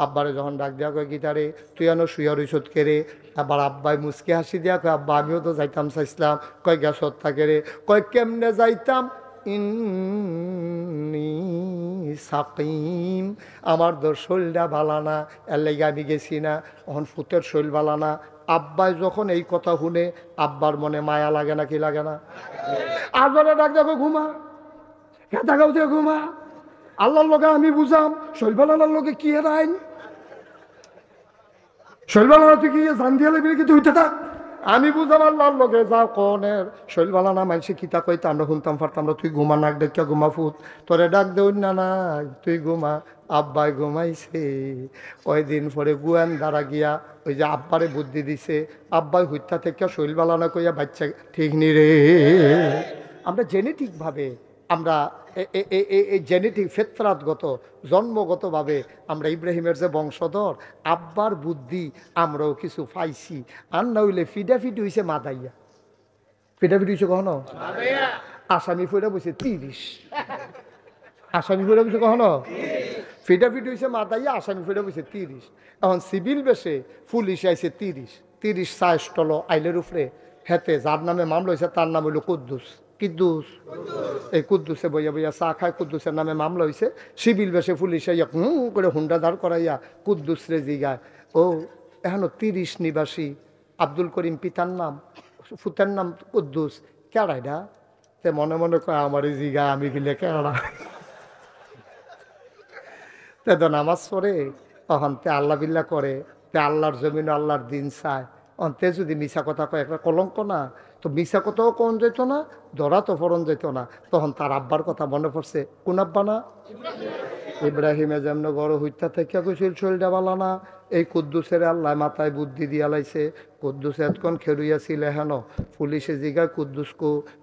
A: আব্বারে যখন ডাক দেওয়া কয় গিটারে তুই এনো শুয়া রইসত কেরে, আবার আব্বাই মুসকে হাসি দিয়া কয় আব্বা আমিও তো যাইতাম চাইছিলাম। কয় গ্যাসত থাকে রে, কয় কেমনে যাইতাম, ইন্নি সাকিম, আমার তোর শরীরটা ভালানা, এর লেগে আমি গেছি না। তখন ফুতের শরীর ভালানা। আব্বাই যখন এই কথা শুনে আব্বার মনে মায়া লাগে না কি লাগে না? আজরে ডাক দেখো ঘুমা, খেতা গাও দিয়ে ঘুমা, আল্লাহর লোকে আমি বুঝাম শরীর ভালানার লোকে কি এর আইন, শরীর ভালানা তুই কি জান দিয়ে লাগবি কি তুই থাক, আমি বুঝাম আল্লাহর লোকে যা কনের শরীর ভালানা মানুষে কিতা কইতে আমরা শুনতাম পারতাম না। তুই ঘুমা, নাক ডেকা ঘুমা, ফুট তোরে ডাক দেউন না না তুই ঘুমা। আব্বাই ঘুমাইছে। কয়দিন পরে গুয়ান দ্বারা গিয়া ওই যে আব্বারে বুদ্ধি দিছে, আব্বাই হত্যা থেকে শরীর ভালানা কইয়া বাচ্চা ঠিক নি রে। আমরা জেনেটিকভাবে আমরা এই জেনেটিক ফেতরাতগত জন্মগতভাবে আমরা ইব্রাহিমের যে বংশধর, আব্বার বুদ্ধি আমরাও কিছু পাইছি। আর না হইলে ফিডাফিডি হইছে মাদাইয়া। ফিডাফিডি হইছে কখনো? আসামি ফিরা বসে 30, আসামি ফিরা বসে কখনো? ফিডাফিডি হইছে মাদাইয়া, আসামি ফিরা বসে 30। এখন সিভিল বেশে পুলিশ আইছে 30 সাইস্টল আইলের উপরে হেতে যার নামে মামলা হয়েছে তার নাম হইল কুদ্দুস। কিদ্দুস, এই কুদ্দুসে বইয়া বইয়া চা খায়, কুদ্দুসের নামে মামলা হয়েছে। সিভিল বেশে পুলিশে করে হুন্ডা দাঁড় করাইয়া কুদ্দুস রে জিগায়, ও এখনো 30 নিবাসী, আব্দুল করিম পিতার নাম, ফুতের নাম কুদ্দুস, কেড়াইডা? তে মনে মনে কয় আমার জিগা আমি গিলে কেড়া। তে তো নামাজ পড়ে তখন তে আল্লাহ বিল্লাহ করে, তে আল্লাহর জমিন আল্লাহর দিন চায়। অন্তে যদি মিশা কথা কয় একটা কলঙ্ক না, তো মিশা কথাও কোন যেত না, ধরা তো ফরন যেত না। তখন তার আব্বার কথা মনে পড়ছে। কোন আব্বা না? ইব্রাহিমে যেমন গড় হইতা থেকে কইছিল শরীরটা বালা না, এই কুদ্দুসের আল্লাহ মাথায় বুদ্ধি দিয়া লাইছে। কুদ্দুস এতক্ষণ খেরুইয়াছিল হেন, পুলিশে জিগায়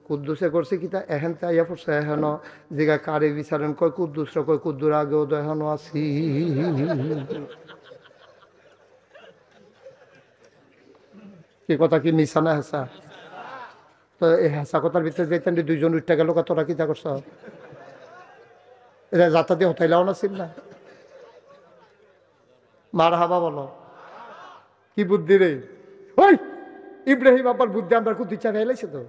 A: কুদ্দুসে করছে কিতা এহেন তাইয়া পড়ছে হেন, জিগায় কারে বিচারেন, কয় কুদ্দুসরা, কয় কুদ্দুর আগেও তো এখনো আছি। কি কথা কি মিশা না হেসা? তো এই হেসা কথার ভিতরে যেতেন দুইজন উঠতে গেল, তোরা কিতা করছ? এটা যাতা দিয়ে হতাইলাও না ছিল না? মার হাবা বলো, কি বুদ্ধি রে? ওই ইব্রাহিম আব্বার বুদ্ধি আমরা কুদ্দু চা খাইলাইছে তো।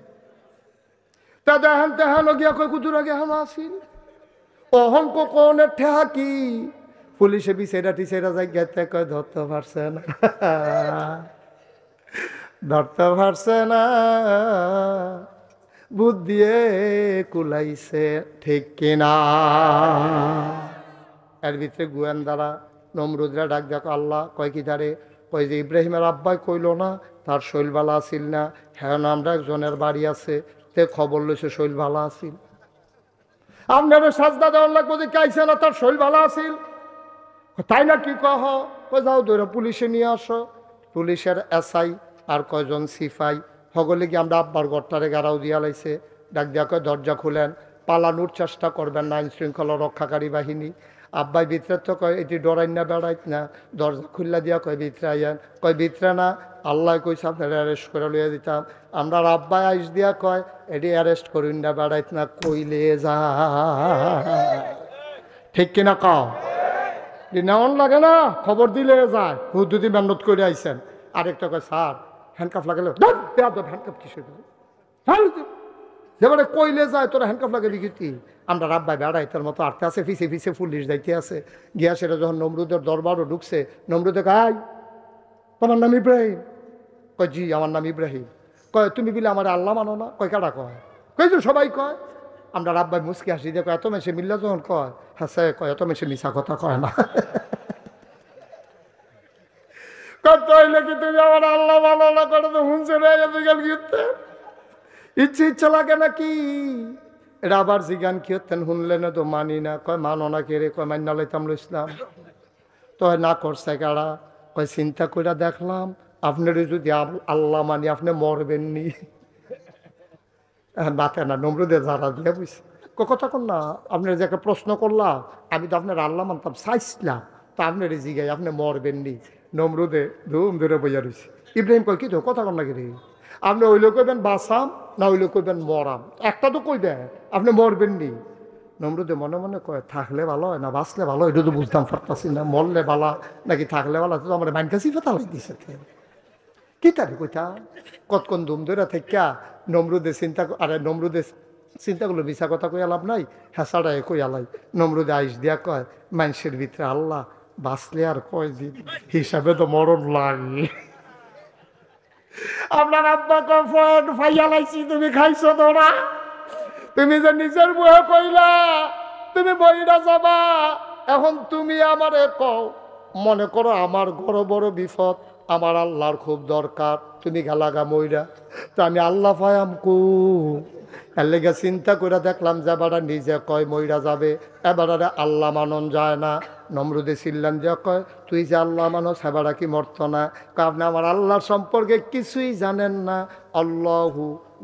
A: তা দেখান তেহানো গিয়া কয় কুদুর আগে হানো আসিল অহংক কোনের ঠেহা কি? পুলিশে বিছেরা টিছেরা যাই গেতে কয় ধরতে পারছে না, ধরতে পারছে না, বুদ্ধিয়ে কুলাইছে ঠিক কিনা। এর ভিতরে গোয়েন্দারা নমরুদরা ডাক দেখো আল্লাহ কয় কি তারে, কয় যে ইব্রাহিমের আব্বাই কইল না তার শৈল ভালা আসিল না, হ্যাঁ না আমরা একজনের বাড়ি আছে, তে খবর লইছে শৈল ভালা আসিল, আপনারা সাজদা দেওয়ার লাগবো যে কাইছে না তার শৈল ভালা আসিল, তাই না কি কহ? যাও ধরে পুলিশে নিয়ে আসো। পুলিশের এসআই আর কয়জন সিপাই সকলে কি আমরা আব্বার ঘরটারে গাড়াও দিয়া লাইছে। ডাক দিয়া কয় দরজা খুলেন, পালানোর চেষ্টা করবেন না, আইন শৃঙ্খলা রক্ষাকারী বাহিনী। আব্বাই ভিতরে তো কয় এটি ডরাই না বেড়াইত না, দরজা খুললা দিয়া কয় ভিতরে আইয়ান, কয় ভিতরে না, আল্লাহ কইছে আপনারা অ্যারেস্ট করে লইয়া দিতাম। আমরা আব্বাই আইস দিয়া কয় এটি অ্যারেস্ট করুন না বেড়াইত না, কইলে যা ঠিক কিনা কাও নেওয়ান লাগে না, খবর দিলে যায়, হুদুদি মেহনত করে আইসেন। আরেকটা কয় স্যার হ্যান্ডকাফ লাগালে, হ্যান্ডকাফ কিসের যেবারে কইলে যায় তোরা হ্যান্ডকাফ লাগে লিখিতি। আমরা রাব্বাই বেড়াই তার মতো আটতে আছে, ফিসে ফিসে পুলিশ যাইতে আছে। গিয়া সেটা যখন নমরুদের দরবারও ঢুকছে, নমরুদে কয় তোমার নাম ইব্রাহিম? কয় জি আমার নাম ইব্রাহিম। কয় তুমি বিলে আমার আল্লাহ মানো না? কয় কাটা কয়? কয় যে সবাই কয়। আমরা রাব্বাই মুসকি হাসি দেখো এত মেসে মিল্লা যখন কয় হাসে, কয় এত মেসে মিশা কথা কয় না। কত হইলে কি তুমি আমার আল্লাহ মানো না করে তো হুঁসে রয়ে গেছে গেল গিয়ে ইচ্ছে ইচ্ছা লাগে নাকি? এটা আবার জিগান কি হতেন শুনলেন তো মানি না, কয় মানো না কে রে, কয় মান্না লাইতাম ইসলাম। তো না করছে কারা, কয় চিন্তা করে দেখলাম আপনার যদি আল্লাহ মানি আপনি মরবেন নি। বাতে না নমরুদে যারা দিয়ে বুঝছে কথা কর না, আপনার যে একটা প্রশ্ন করলাম আমি তো আপনার আল্লাহ মানতাম চাইছিলাম, তা আপনার জিগাই আপনি মরবেন নি। নমরুদে ধুম ধরে বইয়া রয়েছে। ইব্রাহিম কয় কি তো কথা কর না কে রে, আপনি ওইলে কইবেন বাঁচাম না ওইলে কইবেন মরাম, একটা তো কইবেন আপনি মরবেন নি। নমরুদে মনে মনে কয় থাকলে ভালো হয় না বাঁচলে ভালো, এটা তো বুঝতাম পারতাছি না, মরলে ভালা নাকি থাকলে ভালো, তো আমার মাইনকাছি ফেতা দিছে কি তারি কইতা। কতক্ষণ ধুম ধরে থেকে নমরুদে চিন্তা, আরে নমরুদে চিন্তা করলো মিশা কথা কই লাভ নাই, হেঁচাড়ায় কই আলাই। নমরুদে আইস দিয়া কয় মানুষের ভিতরে আল্লাহ বাঁচলে আর কয় দিন, হিসাবে তো মরণ লাগে। আপনার আব্বা কফন ফাইয়া লাইছি, তুমি খাইছো তোরা, তুমি যে নিজের বয়ে কইলা তুমি বইরা যাবা, এখন তুমি আমারে কও, মনে করো আমার বড় বড় বিপদ, আমার আল্লাহর খুব দরকার, তুমি গালাগা মইরা, তো আমি আল্লাহ ফায়াম কু। এর লেগে চিন্তা করে দেখলাম যে এবারে নিজে কয় মইরা যাবে, এবারে আল্লাহ মানন যায় না। নমরুদে চিল্লান যে কয় তুই যে আল্লাহ মানস হেবারা কি মরত না, আপনি আমার আল্লাহর সম্পর্কে কিছুই জানেন না। আল্লাহু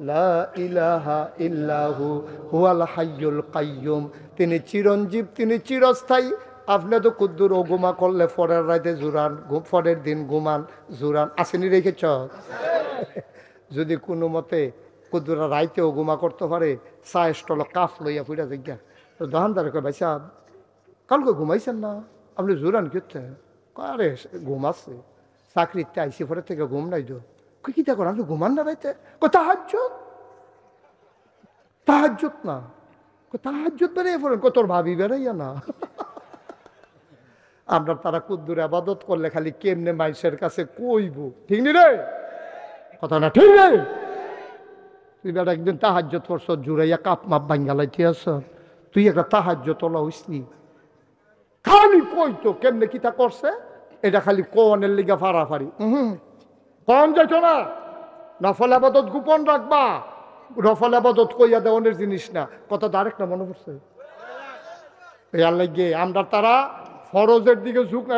A: লা ইলাহা ইল্লাহু হুয়াল হাইয়ুল কাইয়ুম, তিনি চিরঞ্জীব, তিনি চিরস্থায়ী। আপনি তো কুদ্দুর ও গুমা করলে পরের রাতে জুরান, পরের দিন ঘুমান জুরান, আসেনি রেখেছ? যদি কোনো মতে কুদ্দুরা রাইতেও গুমা করতে পারে, চা স্টল কাফ লইয়া ফুটা জিজ্ঞা, তো দোকানদার কয় ভাই সাহেব কালকে ঘুমাইছেন না, আপনি জুরান করতে? আরে ঘুমাচ্ছে, চাকরিতে আইসি পরের থেকে ঘুম নাই তো। কি তা করেন আপনি ঘুমান না রাইতে? তাহাজ্জুদ, তাহাজ্জুদ না, তাহাজ্জুদ বেড়াইয়া পড়েন, তোর ভাবি বেড়াইয়া না। আমরা তারা কুদ্দুর আবাদত করলে খালি কেমনে মানুষের কাছে কইব, ঠিক নি রে কথা না, ঠিক নেই? তুই বেটা একদিন তাহাজ্জুদ করছ, জুড়াইয়া কাপ মাপ বাঙ্গালাইতে আস, তুই একটা তাহাজ্জুদ তোলা হইসনি, খালি কইতো কেমনে কিতা করছে, এটা খালি কনের লিগা ফাড়াফাড়ি। কন যাইতো না, নফল আবাদত গোপন রাখবা, নফল আবাদত কইয়া দেওয়ানের জিনিস না। কথা ডাইরেক্ট না মনে পড়ছে এর লাগে আমরা তারা ফরজের দিকে ঝুঁক না।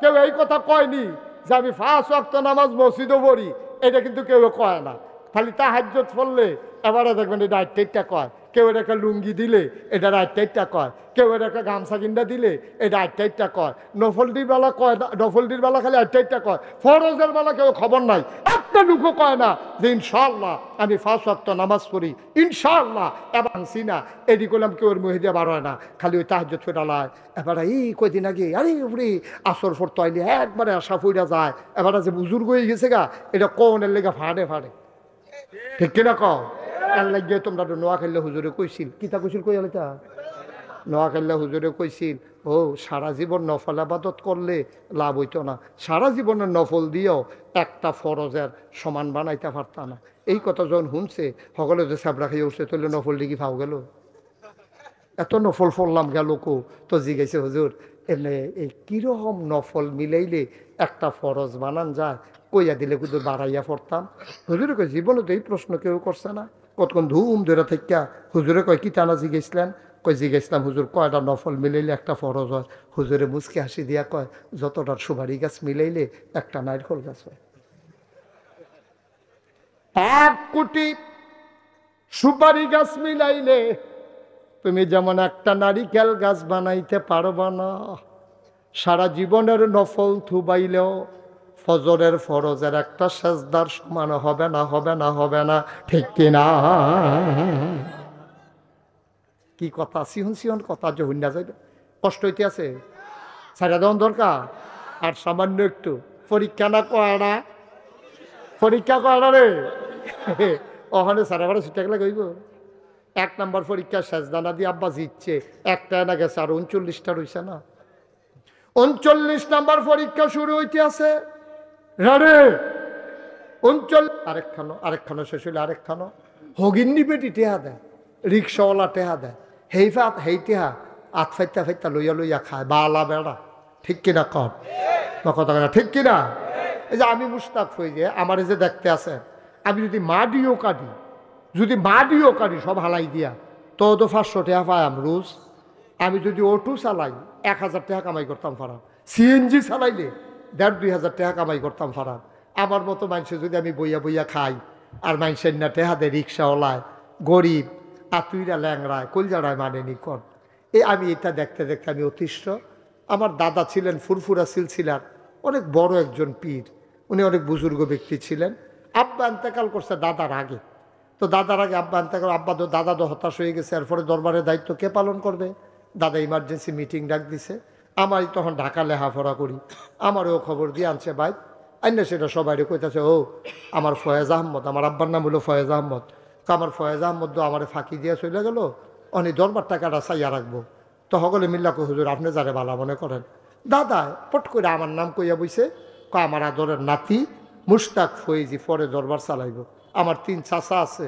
A: কেউ এই কথা কয়নি যে আমি 5 ওয়াক্ত নামাজ মসজিদে পড়ি, এটা কিন্তু কেউ কয় না। খালি তাহাজ্জুদ পড়লে এবারে দেখবেন এটা আটটা কয়, কেউ এটা একটা লুঙ্গি দিলে এটা আটটা কয়, কেউ এটা একটা গামছা কিনটা দিলে এটা আটটা কয়, নফলটির বেলা কয়, নফলটির বেলা খালি আটটা কয়, ফরজের বেলা কেউ খবর নাই, একটা লুকো কয় না যে ইনশাআল্লাহ আমি 5 ওয়াক্ত নামাজ পড়ি ইনশাআল্লাহ। এবার আনছি না এডি করলাম, কেউ ওর মহিদা বার হয় না, খালি ওই তাহাজ্জুদ ফেরালায়। এবার এই কয়দিন আগে আরে উড়ি আসর ফরতো আইলে একবারে আশা ফুইরা যায়, এবারে যে বুজুর্গ হয়ে গেছে গা, এটা কোনের লেগে ফাড়ে ফাড়ে, ঠিক কিনা কও? এর লাগে তোমরা তো নোয়াখাইলে হুজুরে কইছিল, কিতা কইছিল কই আলিতা? নোয়াখাইলে হুজুরে কইছিল ও সারা জীবন নফল আবাদত করলে লাভ হইতো না, সারা জীবনের নফল দিয়েও একটা ফরজের সমান বানাইতে পারত না। এই কথা যখন শুনছে সকলে যে সাবরা খাইয়ে উঠছে, তাহলে নফল দিকে ফাও গেল, এত নফল ফললাম গেল কো। তো জিজ্ঞাসা হুজুর এমনি এই কিরকম নফল মিলাইলে একটা ফরজ বানান যায়, কইয়া দিলে কিন্তু বাড়াইয়া পড়তাম। হুজুরে কয় জীবনে তো এই প্রশ্ন কেউ করছে না। কতক্ষণ ধুম ধরে থেকে হুজুরে কয় কি টানা জিজ্ঞেসলেন? কয় জিজ্ঞেসলাম হুজুর কয়টা নফল মিলাইলে একটা ফরজ হয়? হুজুরে মুচকে হাসি দিয়া কয় যতটা সুপারি গাছ মিলাইলে একটা নারকেল গাছ হয়। 1 কোটি সুপারি গাছ মিলাইলে তুমি যেমন একটা নারিকেল গাছ বানাইতে পারবা না। সারা জীবনের নফল থুবাইলেও ফজরের ফরজের একটা সেজদার সমান হবে না, হবে না, হবে না, ঠিক কিনা? কি কথা সিহন সিহন কথা, যে হুন্ডা যাইবে কষ্ট হইতে আছে, ছাড়া দেওয়ান দরকার। আর সামান্য একটু পরীক্ষা না কয়না, পরীক্ষা কয়না রে ওখানে সারা বারে ছুটে গেলে কইব 1 নম্বর পরীক্ষা সেজদানা দিয়ে আব্বা জিতছে, একটা না গেছে আর 39টা রয়েছে না। 39 নম্বর পরীক্ষা শুরু হইতে আছে রে 39, আরেকখানো শেষ হইলে আরেকখানো। হগিন্নি বেটি টেহা দেয়, রিক্সাওয়ালা টেহা দেয়, হেই টেহা আত ফাইতা ফাইতা লইয়া লইয়া খায় বালা বেড়া, ঠিক কিনা কর কথা না, ঠিক কিনা? এই যে আমি মুস্তাক হয়ে যে আমার যে দেখতে আছে, আমি যদি মা দিও কাঁদি, যদি মাডিও কাটি সব হালাই দিয়া তো 500 টাকা পাইম রোজ। আমি যদি অটো চালাই 1000 টাকা কামাই করতাম ফারাম। সিএনজি চালাইলে 1500 টাকা কামাই করতাম ফারাম। আমার মতো মানুষে যদি আমি বইয়া বইয়া খাই আর মানুষের না টেহা দেয় রিক্সাওয়ালায়, গরিব, আতুইরা ল্যাংড়ায়, কলজাড়ায় মানেনি কর। আমি এটা দেখতে দেখতে আমি অতিষ্ঠ। আমার দাদা ছিলেন ফুরফুরা সিলসিলার অনেক বড় একজন পীর, উনি অনেক বুজুর্গ ব্যক্তি ছিলেন। আব্বা ইন্তেকাল করছে দাদার আগে। তো দাদার আগে আব্বা ইন্তেকাল, দাদা তো হতাশ হয়ে গেছে। এরপরে দরবারের দায়িত্ব কে পালন করবে? দাদা ইমার্জেন্সি মিটিং ডাক দিছে। আমারই তখন ঢাকা লেখাপড়া করি, আমারও খবর দিয়ে আনছে ভাই আইনা সেটা সবাই কইতাছে, ও আমার ফয়েজ আহমদ, আমার আব্বার নাম হলো ফয়েজ আহমদ। তো আমার ফয়েজ আহমদ আমার ফাঁকি দিয়ে চলে গেল, অনি দরবার টাকাটা চাইয়া রাখবো। তো সকলে মিল্লা কই হুজুর আপনি যারে বালা মনে করেন। দাদা পট করে আমার নাম কইয়া বইছে, আমার আদরের নাতি মুশতাক ফয়েজি পরে দরবার চালাইব। আমার 3 চাচা আছে,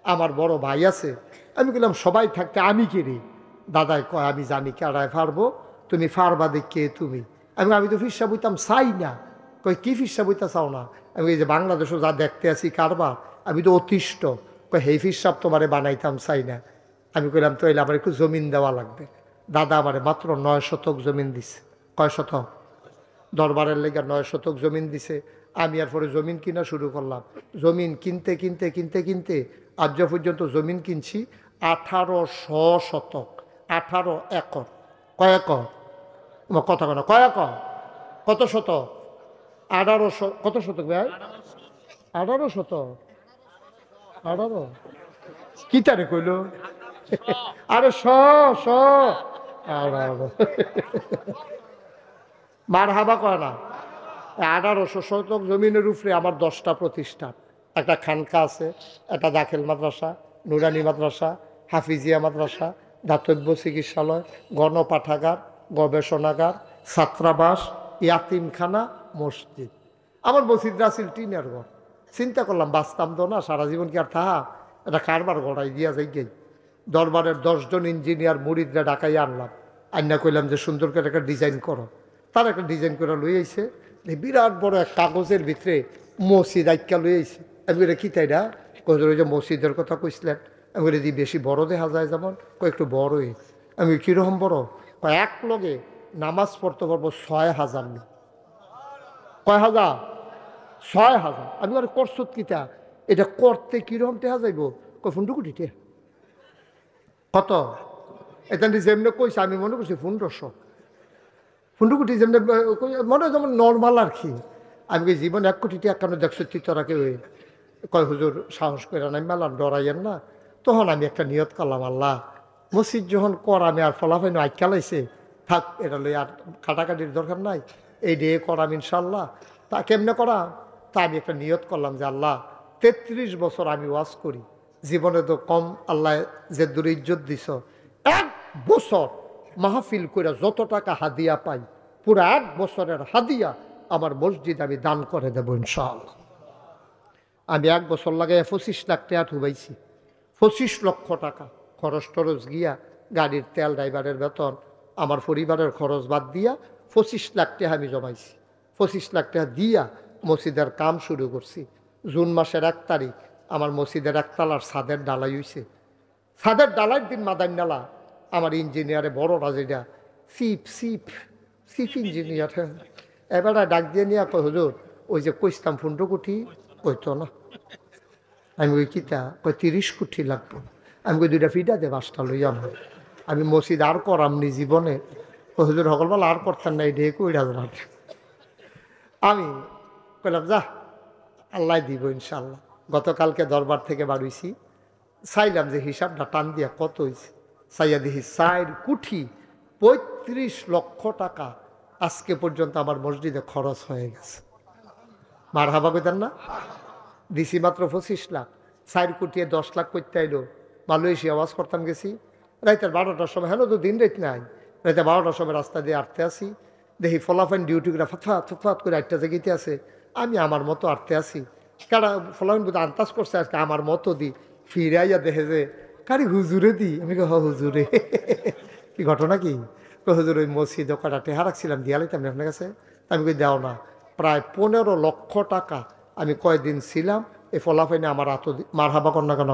A: আমার বড় ভাই আছে। আমি বললাম সবাই থাকতে আমি কে রে? দাদাই কয় আমি জানি কেডায় পারবো, তুমি পারবা দেখে তুমি। আমি তো ফিরসা বইতাম চাই না। কই কি ফিরসা বইতা চাও না? আমি এই যে বাংলাদেশও যা দেখতে আছি কারবার, আমি তো অতিষ্ঠ। কই হেই ফিরসাব তোমারে বানাইতাম চাই না। আমি কইলাম তো এলে আমার একটু জমিন দেওয়া লাগবে। দাদা আমারে মাত্র 9 শতক জমিন দিছে। কয় শতক? দরবারের লেগে 9 শতক জমিন দিছে। আমি আর পরে জমিন কিনা শুরু করলাম। জমিন কিনতে কিনতে কিনতে কিনতে আজ পর্যন্ত জমিন কিনছি 1800 শতক, 18 একর। কয় একর? কথা কেন কয় একর? কত শতক? 1800। কত শতক ভাই? 18 শতক। 18 কি তারে কইল? আরে 100 মার হাবা কয় না। 1800 শতক জমিনের উপরে আমার 10টা প্রতিষ্ঠান। একটা খানকা আছে, একটা দাখিল মাদ্রাসা, নুরানি মাদ্রাসা, হাফিজিয়া মাদ্রাসা, দাতব্য চিকিৎসালয়, গণপাঠাগার, গবেষণাগার, ছাত্রাবাস, ইয়াতিমখানা, মসজিদ। আমার মসজিদরা আছিল টিনের ঘর। চিন্তা করলাম বাঁচতাম তো না, সারা জীবন কি আর থাহা, এটা কারবার গড়াই দিয়া যাই গেই। দরবারের 10 জন ইঞ্জিনিয়ার মুরিদরা ডাকাই আনলাম, আইনা কইলাম যে সুন্দর করে একটা ডিজাইন করো। তার একটা ডিজাইন করে লই আইছে, বিরাট বড় এক কাগজের ভিতরে মসজিদ আইকা লই আইছে। আমি বলে কি তাইরা? ওই যে মসজিদের কথা কইছিলেন। আমি বলে দি বেশি বড় দেখা যায় যেমন, একটু বড়ই। আমি কীরকম বড়? এক লগে নামাজ পড়তে পারবো 6000 লোক। কয় হাজার? 6000। আমি আর করছত কিতা, এটা করতে কিরকম টেহা যাইব? কয় 15 কোটি। কত? এটা যেমনি কইছে আমি মনে করছি 1500। 15 কোটি যেমনি মনে হয় যেমন নর্মাল আর কি। আমি কি জীবন 1 কোটি টাকা কেন দেখছো তোরা কেউ? কয় হুজুর সাহস করে নাই মেলাম, ডরাইয়েন না। তখন আমি একটা নিয়ত করলাম, আল্লাহ মসজিদ যখন কর আমি আর ফলাফাই আইকালাইছে, থাক এটা লই আর কাটাকাটির দরকার নাই, এই ডে করাম ইনশাল্লাহ। তা কেমনে করা? তা আমি একটা নিয়ত করলাম যে আল্লাহ 33 বছর আমি ওয়াজ করি, জীবনে তো কম আল্লাহ যে দূরে ইজ্জত দিছ, 1 বছর মাহফিল করে যত টাকা হাদিয়া পাই পুরো 1 বছরের হাদিয়া আমার মসজিদ আমি দান করে দেবো ইনশাআল্লাহ। আমি 1 বছর লাগাই 25 লাখ টাকা ঠুবাইছি। 25 লক্ষ টাকা খরচ টরচ গিয়া, গাড়ির তেল, ড্রাইভারের বেতন, আমার পরিবারের খরচ বাদ দিয়া 25 লাখ টাকা আমি জমাইছি। 25 লাখ টাকা দিয়া মসজিদের কাম শুরু করছি। জুন মাসের 1 তারিখ আমার মসজিদের 1 তালার ছাদের ডালাই হইছে। ছাদের ডালাইয়ের দিন মাদান নালা আমার ইঞ্জিনিয়ারে বড়রা যেটা চিফ ইঞ্জিনিয়ার, হ্যাঁ, এবারে ডাক দিয়ে নিয়ে কয় হুজুর ওই যে কইতাম 15 কোটি কইতো না। আমি ওই কিতা কই 30 কোটি লাগবো। আমি কই 2টা ফিটা দে 5টা লইয়া আমার। আমি মসজিদ আর করামনি জীবনে। হুজুর সকলবেলা আর করতেন না, এই ডে কইরা দিলাম। আমি কইলাম যা আল্লাহ দিব ইনশাল্লাহ। গতকালকে দরবার থেকে বাড়িয়েছি, চাইলাম যে হিসাবটা টান দিয়া কত হয়েছে। চাইয়া দেখি 4 কোটি 35 লক্ষ টাকা আজকে পর্যন্ত আমার মসজিদে খরচ হয়ে গেছে। মার হাবা কইতেন না? দিছি মাত্র 25 লাখ। 4 কোটি 10 লাখ করতে আইলো। মালয়েশিয়া আওয়াজ করতাম গেছি রাইতের 12টার সময়। হেন তো দিন রাত নাই, রাইতে 12টার সময় রাস্তা দিয়ে আটতে আসি, দেখি ফলাফাইন ডিউটিগুলা ফাতফাত করে আটটা জায়গাতে আছে। আমি আমার মতো আটতে আসি, কারা ফলাফাইন বোধ আন্দাজ করছে আজকে আমার মতো দি, ফিরাইয়া দেখে যে কারি হুজুরে দি। আমি হ হুজুরে। কি ঘটনা কি? হুজুর ওই মসজিদ কটা টেহা রাখছিলাম দিয়া লাইতাম আপনার কাছে। আমি কই দেও না। প্রায় 15 লক্ষ টাকা আমি কয়দিন ছিলাম এই ফলাফাইনে আমার মার হাবা কর না কেন?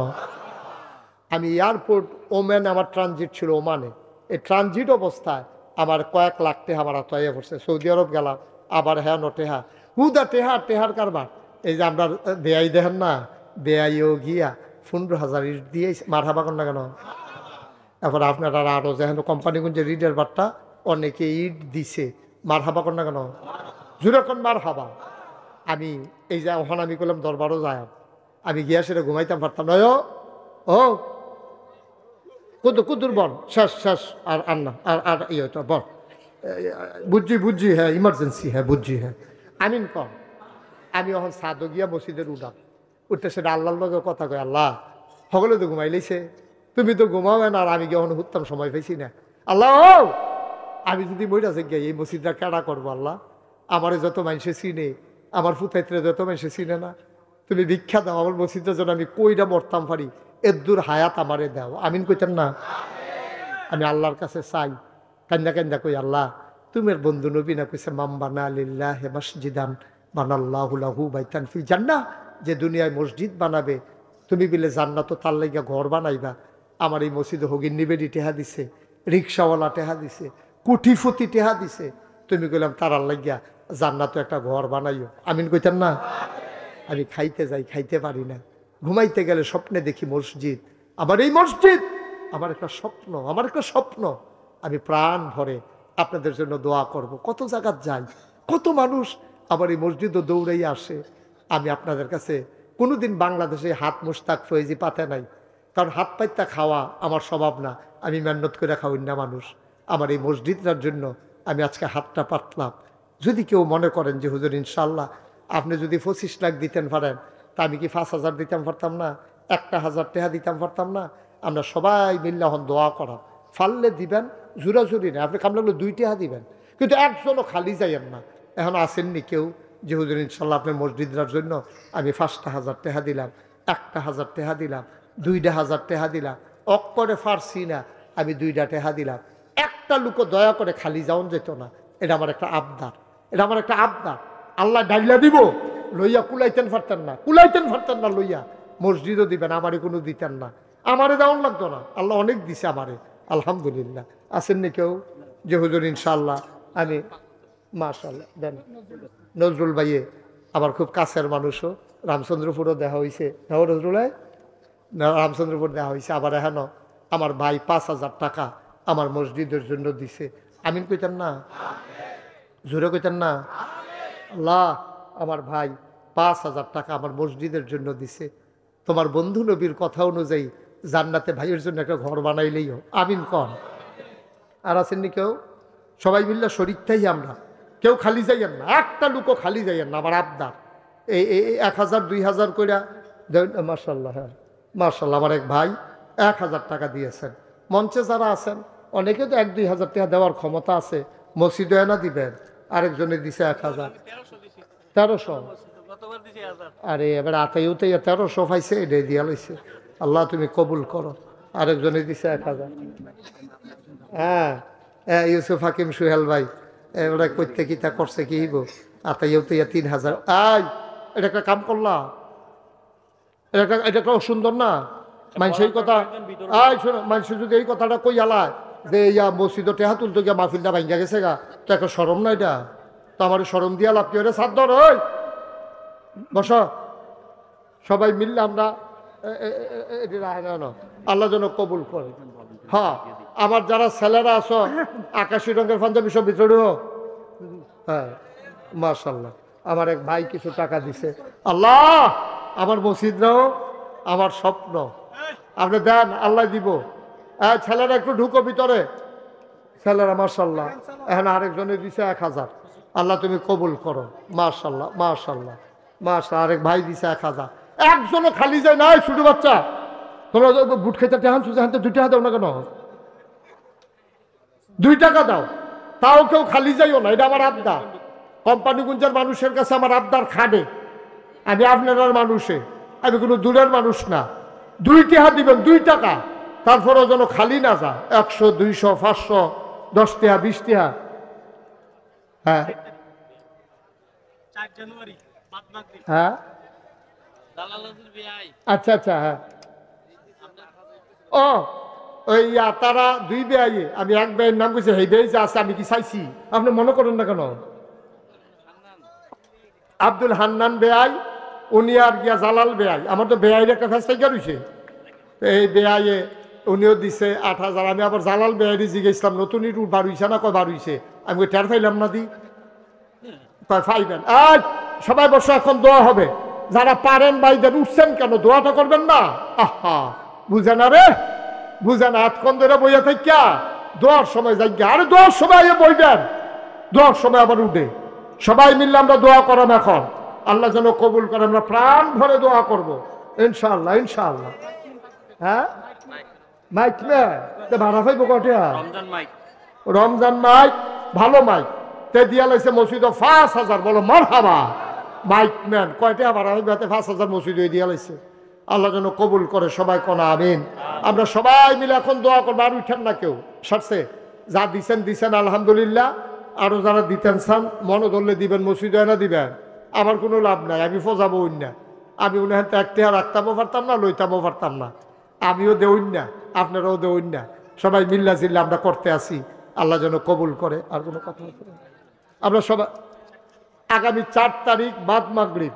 A: আমি এয়ারপোর্ট ওমানে আমার ট্রানজিট ছিল ওমানে, এই ট্রানজিট অবস্থায় আমার কয়েক লাখ টেহা আমার তৈরি পড়ছে। সৌদি আরব গেলাম, আবার হ্যাঁ টেহা হুদা টেহার কারবার। এই যে আমরা বেআই দেখেন না, বেআইও গিয়া 15,000 ইট দিয়ে মার হাবা কর না কেন। এরপর আপনারা আরও যেহেন কোম্পানিগঞ্জে রিডের বারটা অনেকে ইট দিছে, মার হাবা কর না কেন, জুড়েখন মার হাবা। আমি এই যে ওখানে আমি করলাম দরবারও যায়, আমি গিয়া সেটা ঘুমাইতাম পারতাম না। ও কুদুর বল শেষ আর আন্না আর ইয়েটা বল, বুঝছি হ্যাঁ ইমার্জেন্সি হ্যাঁ বুঝছি হ্যাঁ আমিন কম। আমি এখন সাদো গিয়া মসজিদের উঠতে সেটা আল্লাহর লগে কথা কয়, আল্লাহ সকলে তো ঘুমাই লাইছে, তুমি তো ঘুমাও না, আর আমি যখন উঠতাম সময় পাইছি না। আল্লাহ আমি যদি মরে আছে গিয়ে এই মসজিদটা কেডা করবো আল্লাহ, আমারে যত মানুষে চিনে, আমার ফুতাইত্রে যত মানুষে চিনে না, তুমি ভিক্ষা দাও আমার মসজিদের জন্য, আমি কইটা মরতাম পারি, এদুর হায়াত আমারে দাও। আমিন কইতেন না? আমি আল্লাহর কাছে চাই, কান্দা কই, আল্লাহ তুমি বন্ধু নবী না কইছে মামবানা লিল্লাহি মসজিদান বানাল্লাহু লাহু বাইতান ফিল জান্নাহ, যে দুনিয়ায় মসজিদ বানাবে তুমি বিলে জান্নাত তার লাইগা ঘর বানাইবা। আমার এই মসজিদে হগিন নিবেদি টেহা দিছে, রিক্সাওয়ালা টেহা দিছে, কুঠিফুতি টেহা দিছে, তুমি কইলাম তারার লাগিয়া জান্নাত একটা ঘর বানাইও। আমিন কইতেন না? আমি খাইতে যাই, খাইতে পারি না, ঘুমাইতে গেলে স্বপ্নে দেখি মসজিদ, আমার এই মসজিদ আমার একটা স্বপ্ন, আমার একটা স্বপ্ন। আমি প্রাণ ভরে আপনাদের জন্য দোয়া করব। কত জায়গাত যাই, কত মানুষ আমার এই মসজিদও দৌড়াইয়া আসে। আমি আপনাদের কাছে কোনোদিন বাংলাদেশে হাত মুস্তাক ফয়েজি পাতে নাই, কারণ হাত পাইতা খাওয়া আমার স্বভাব না, আমি মেহনত করে খাওয়াই না মানুষ। আমার এই মসজিদটার জন্য আমি আজকে হাতটা পাতলাম। যদি কেউ মনে করেন যে হুজুর ইনশাল্লাহ আপনি যদি 25 লাখ দিতেন পারেন, তা আমি কি 5,000 দিতাম পারতাম না, 1,000 টাকা দিতাম পারতাম না? আমরা সবাই মিল্লা হন দোয়া করা, ফাললে দিবেন, জুরাজুরি না, আপনি কাম লাগলে 2 টাকা দিবেন, কিন্তু একজনও খালি যাইয়েন না। এখন আসেননি কেউ যে হুজুর ইনশাল্লাহ আপনার মসজিদটার জন্য আমি 5,000 টাকা দিলাম, 1,000 টাকা দিলাম, 2,000 টাকা দিলাম, অক্করে ফারছি না, আমি 2টা টাকা দিলাম। একটা লোক দয়া করে খালি যাওন যেত না। এটা আমার একটা আবদার, এটা আমার একটা আবদার। আল্লাহ ডাইলা দিব, লইয়া কুলাইতেন পারতেন না লইয়া মসজিদও দিবেন, আমারে কোনো দিতেন না, আমারে দেওয়ান লাগতো না। আল্লাহ অনেক দিছে আমারে, আলহামদুলিল্লাহ। আসেননি কেউ যে হুজুর ইনশাল্লাহ আমি, মাশাআল্লাহ দেন। নজরুল ভাইয়ে আমার খুব কাছের মানুষও, রামচন্দ্রপুরও দেখা হয়েছে, নজরুল ভাই রামচন্দ্রপুর দেখা হয়েছে। আবার এখন আমার ভাই 5,000 টাকা আমার মসজিদের জন্য দিছে। আমিন কইতেন না? জোরে কইতেন না? আল্লাহ আমার ভাই 5,000 টাকা আমার মসজিদের জন্য দিছে। তোমার বন্ধু নবীর কথা অনুযায়ী জান্নাতে ভাইয়ের জন্য একটা ঘর বানাইলেই হোক। আমিন কন। আর আসেননি কেউ? সবাই মিল্লা শরীরটাই আমরা, কেউ খালি যাইয়েন না, একটা লোকও খালি যাইয়েন না। আমার আবদার এই 1,000 2,000 করে, মাশাল্লাহ, হ্যাঁ মাশাল্লাহ, আমার এক ভাই 1,000 টাকা দিয়েছেন। মঞ্চে যারা আছেন অনেকে তো 1-2,000 টাকা দেওয়ার ক্ষমতা আছে, মসজিদে এনা দিবেন। আরেকজনে দিছে 1,000, 1300। আরে এবার আতাইও তো 1300 পাইছে, এটাই দিয়া লইছে। আল্লাহ তুমি কবুল করো। আরেকজনে দিছে 1,000। হ্যাঁ ইউসুফ হাকিম সুহেল ভাই ওরা করতে কি তা করছে কি হইব, আতাইও তো 3,000। আই এটা একটা কাম করলা, এটা একটা সুন্দর না মানুষ এই কথা। আই শোনো, মানুষ যদি এই কথাটা কই আলায় যে ইয়া মসজিদ টেহা তুলতো গিয়া মাহফিলটা ভাঙ্গা গেছে গা, তো একটা সরম না এটা? তো আমার সরম দিয়া লাভ কি? ওরে সাদ ধর, ওই বস, সবাই মিললে আমরা আল্লাহ যেন কবুল করে। হ্যাঁ আমার যারা ছেলেরা আছো আকাশি রঙের পাঞ্জাবি সব ভিতরে, হ্যাঁ মাশাল্লাহ। আমার এক ভাই কিছু টাকা দিছে। আল্লাহ আমার মসজিদরাও আমার স্বপ্ন, আপনি দেন, আল্লাহ দিব। ছেলেরা একটু ঢুকো ভিতরে, ছেলেরা মাশাল্লাহ। এখন আরেকজনে দিছে 1,000। আল্লাহ তুমি কবুল করো, মাশাল্লাহ মাশাল্লাহ মাশাল্লাহ। আরেক ভাই দিছে 1,000। একজনও খালি যায় না। ছোট বাচ্চা তোমরা বুট খেতে টেহান সুজা হাতে 2 টাকা দাও না কেন? 2 টাকা দাও, তাও কেউ খালি যাইও না। এটা আমার আবদার, কোম্পানিগঞ্জের মানুষের কাছে আমার আবদার খাটে। আমি আপনার মানুষে, আমি কোনো দূরের মানুষ না। 2 টাকা দিবেন, 2 টাকা, তারপরেও যেন খালি না যা। 100 200 500 10 টাকা 20 টাকা। হ্যাঁ হ্যাঁ আচ্ছা আচ্ছা, হ্যাঁ ও ওই তারা দুই বেয়াইয়ে, আমি এক বেয়ের নাম কইছি, এই বেয়ে যে আছে আমি কি চাইছি, আপনি মনে করেন না কেন? আব্দুল হান্নান বেয়াই, উনি আর গিয়া জালাল বেয়াই, আমার তো বেয়াইয়ের একটা ফেসটাইকা রয়েছে। এই বেয়াইয়ে উনিও দিছে 8,000। আমি আবার জালাল বেয়াইরি জিজ্ঞেসলাম নতুন ইট বার হইছে না, কয় বার হইছে। আমি কই টের পাইলাম না দি, কয় ফাইবেন। আজ সবাই বসে, এখন দোয়া হবে, যারা পারেন ভাইদের উঠছেন কেন, দোয়াটা করবেন না? আহা বুঝে না রে, বুঝে না, এতক্ষণ ধরে বইয়া থাকিয়া দোয়ার সময় যাই, আরে দোয়ার সময় বইবেন, দোয়ার সময় আবার উঠে সবাই মিললে আমরা দোয়া করাম। এখন আল্লাহ যেন কবুল করে, আমরা প্রাণ ভরে দোয়া করব ইনশাআল্লাহ, ইনশাআল্লাহ। হ্যাঁ মাইক তে ভাড়া পাইব কটিয়া? রমজান মাইক, ভালো মাইক তে দিয়া লাইছে মসজিদ 5,000। বলো মারহাবা। মাইক ম্যান কয়টা ভাড়া হইবে? 5,000 মসজিদ দিয়া লাইছে। আল্লাহ যেন কবুল করে, সবাই কোনা আমিন। আমরা সবাই মিলে এখন দোয়া করবো। আর উঠেন না কেউ, সারছে যা দিছেন দিছেন আলহামদুলিল্লাহ। আরো যারা দিতেন চান মনে ধরলে দিবেন, মসজিদ না দিবেন, আমার কোনো লাভ নাই, আমি ফজাবো না। আমি উনি হাতে একটা রাখতামও পারতাম না, লইতামও পারতাম না। আমিও দেউন না, আপনারাও দেউন না, সবাই মিল্লা জিল্লা আমরা করতে আসি। আল্লাহ যেন কবুল করে। আর কোনো কথা বলতে আমরা সবাই আগামী 4 তারিখ বাদ মাগরিব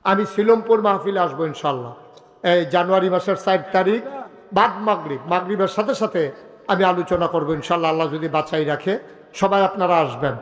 A: আমি শিলমপুর মাহফিলে আসবো ইনশাল্লাহ। এই জানুয়ারি মাসের 4 তারিখ বাদ মাগরিব, মাগরিবের সাথে সাথে আমি আলোচনা করবো ইনশাল্লাহ, আল্লাহ যদি বাঁচাই রাখে। সবাই আপনারা আসবেন।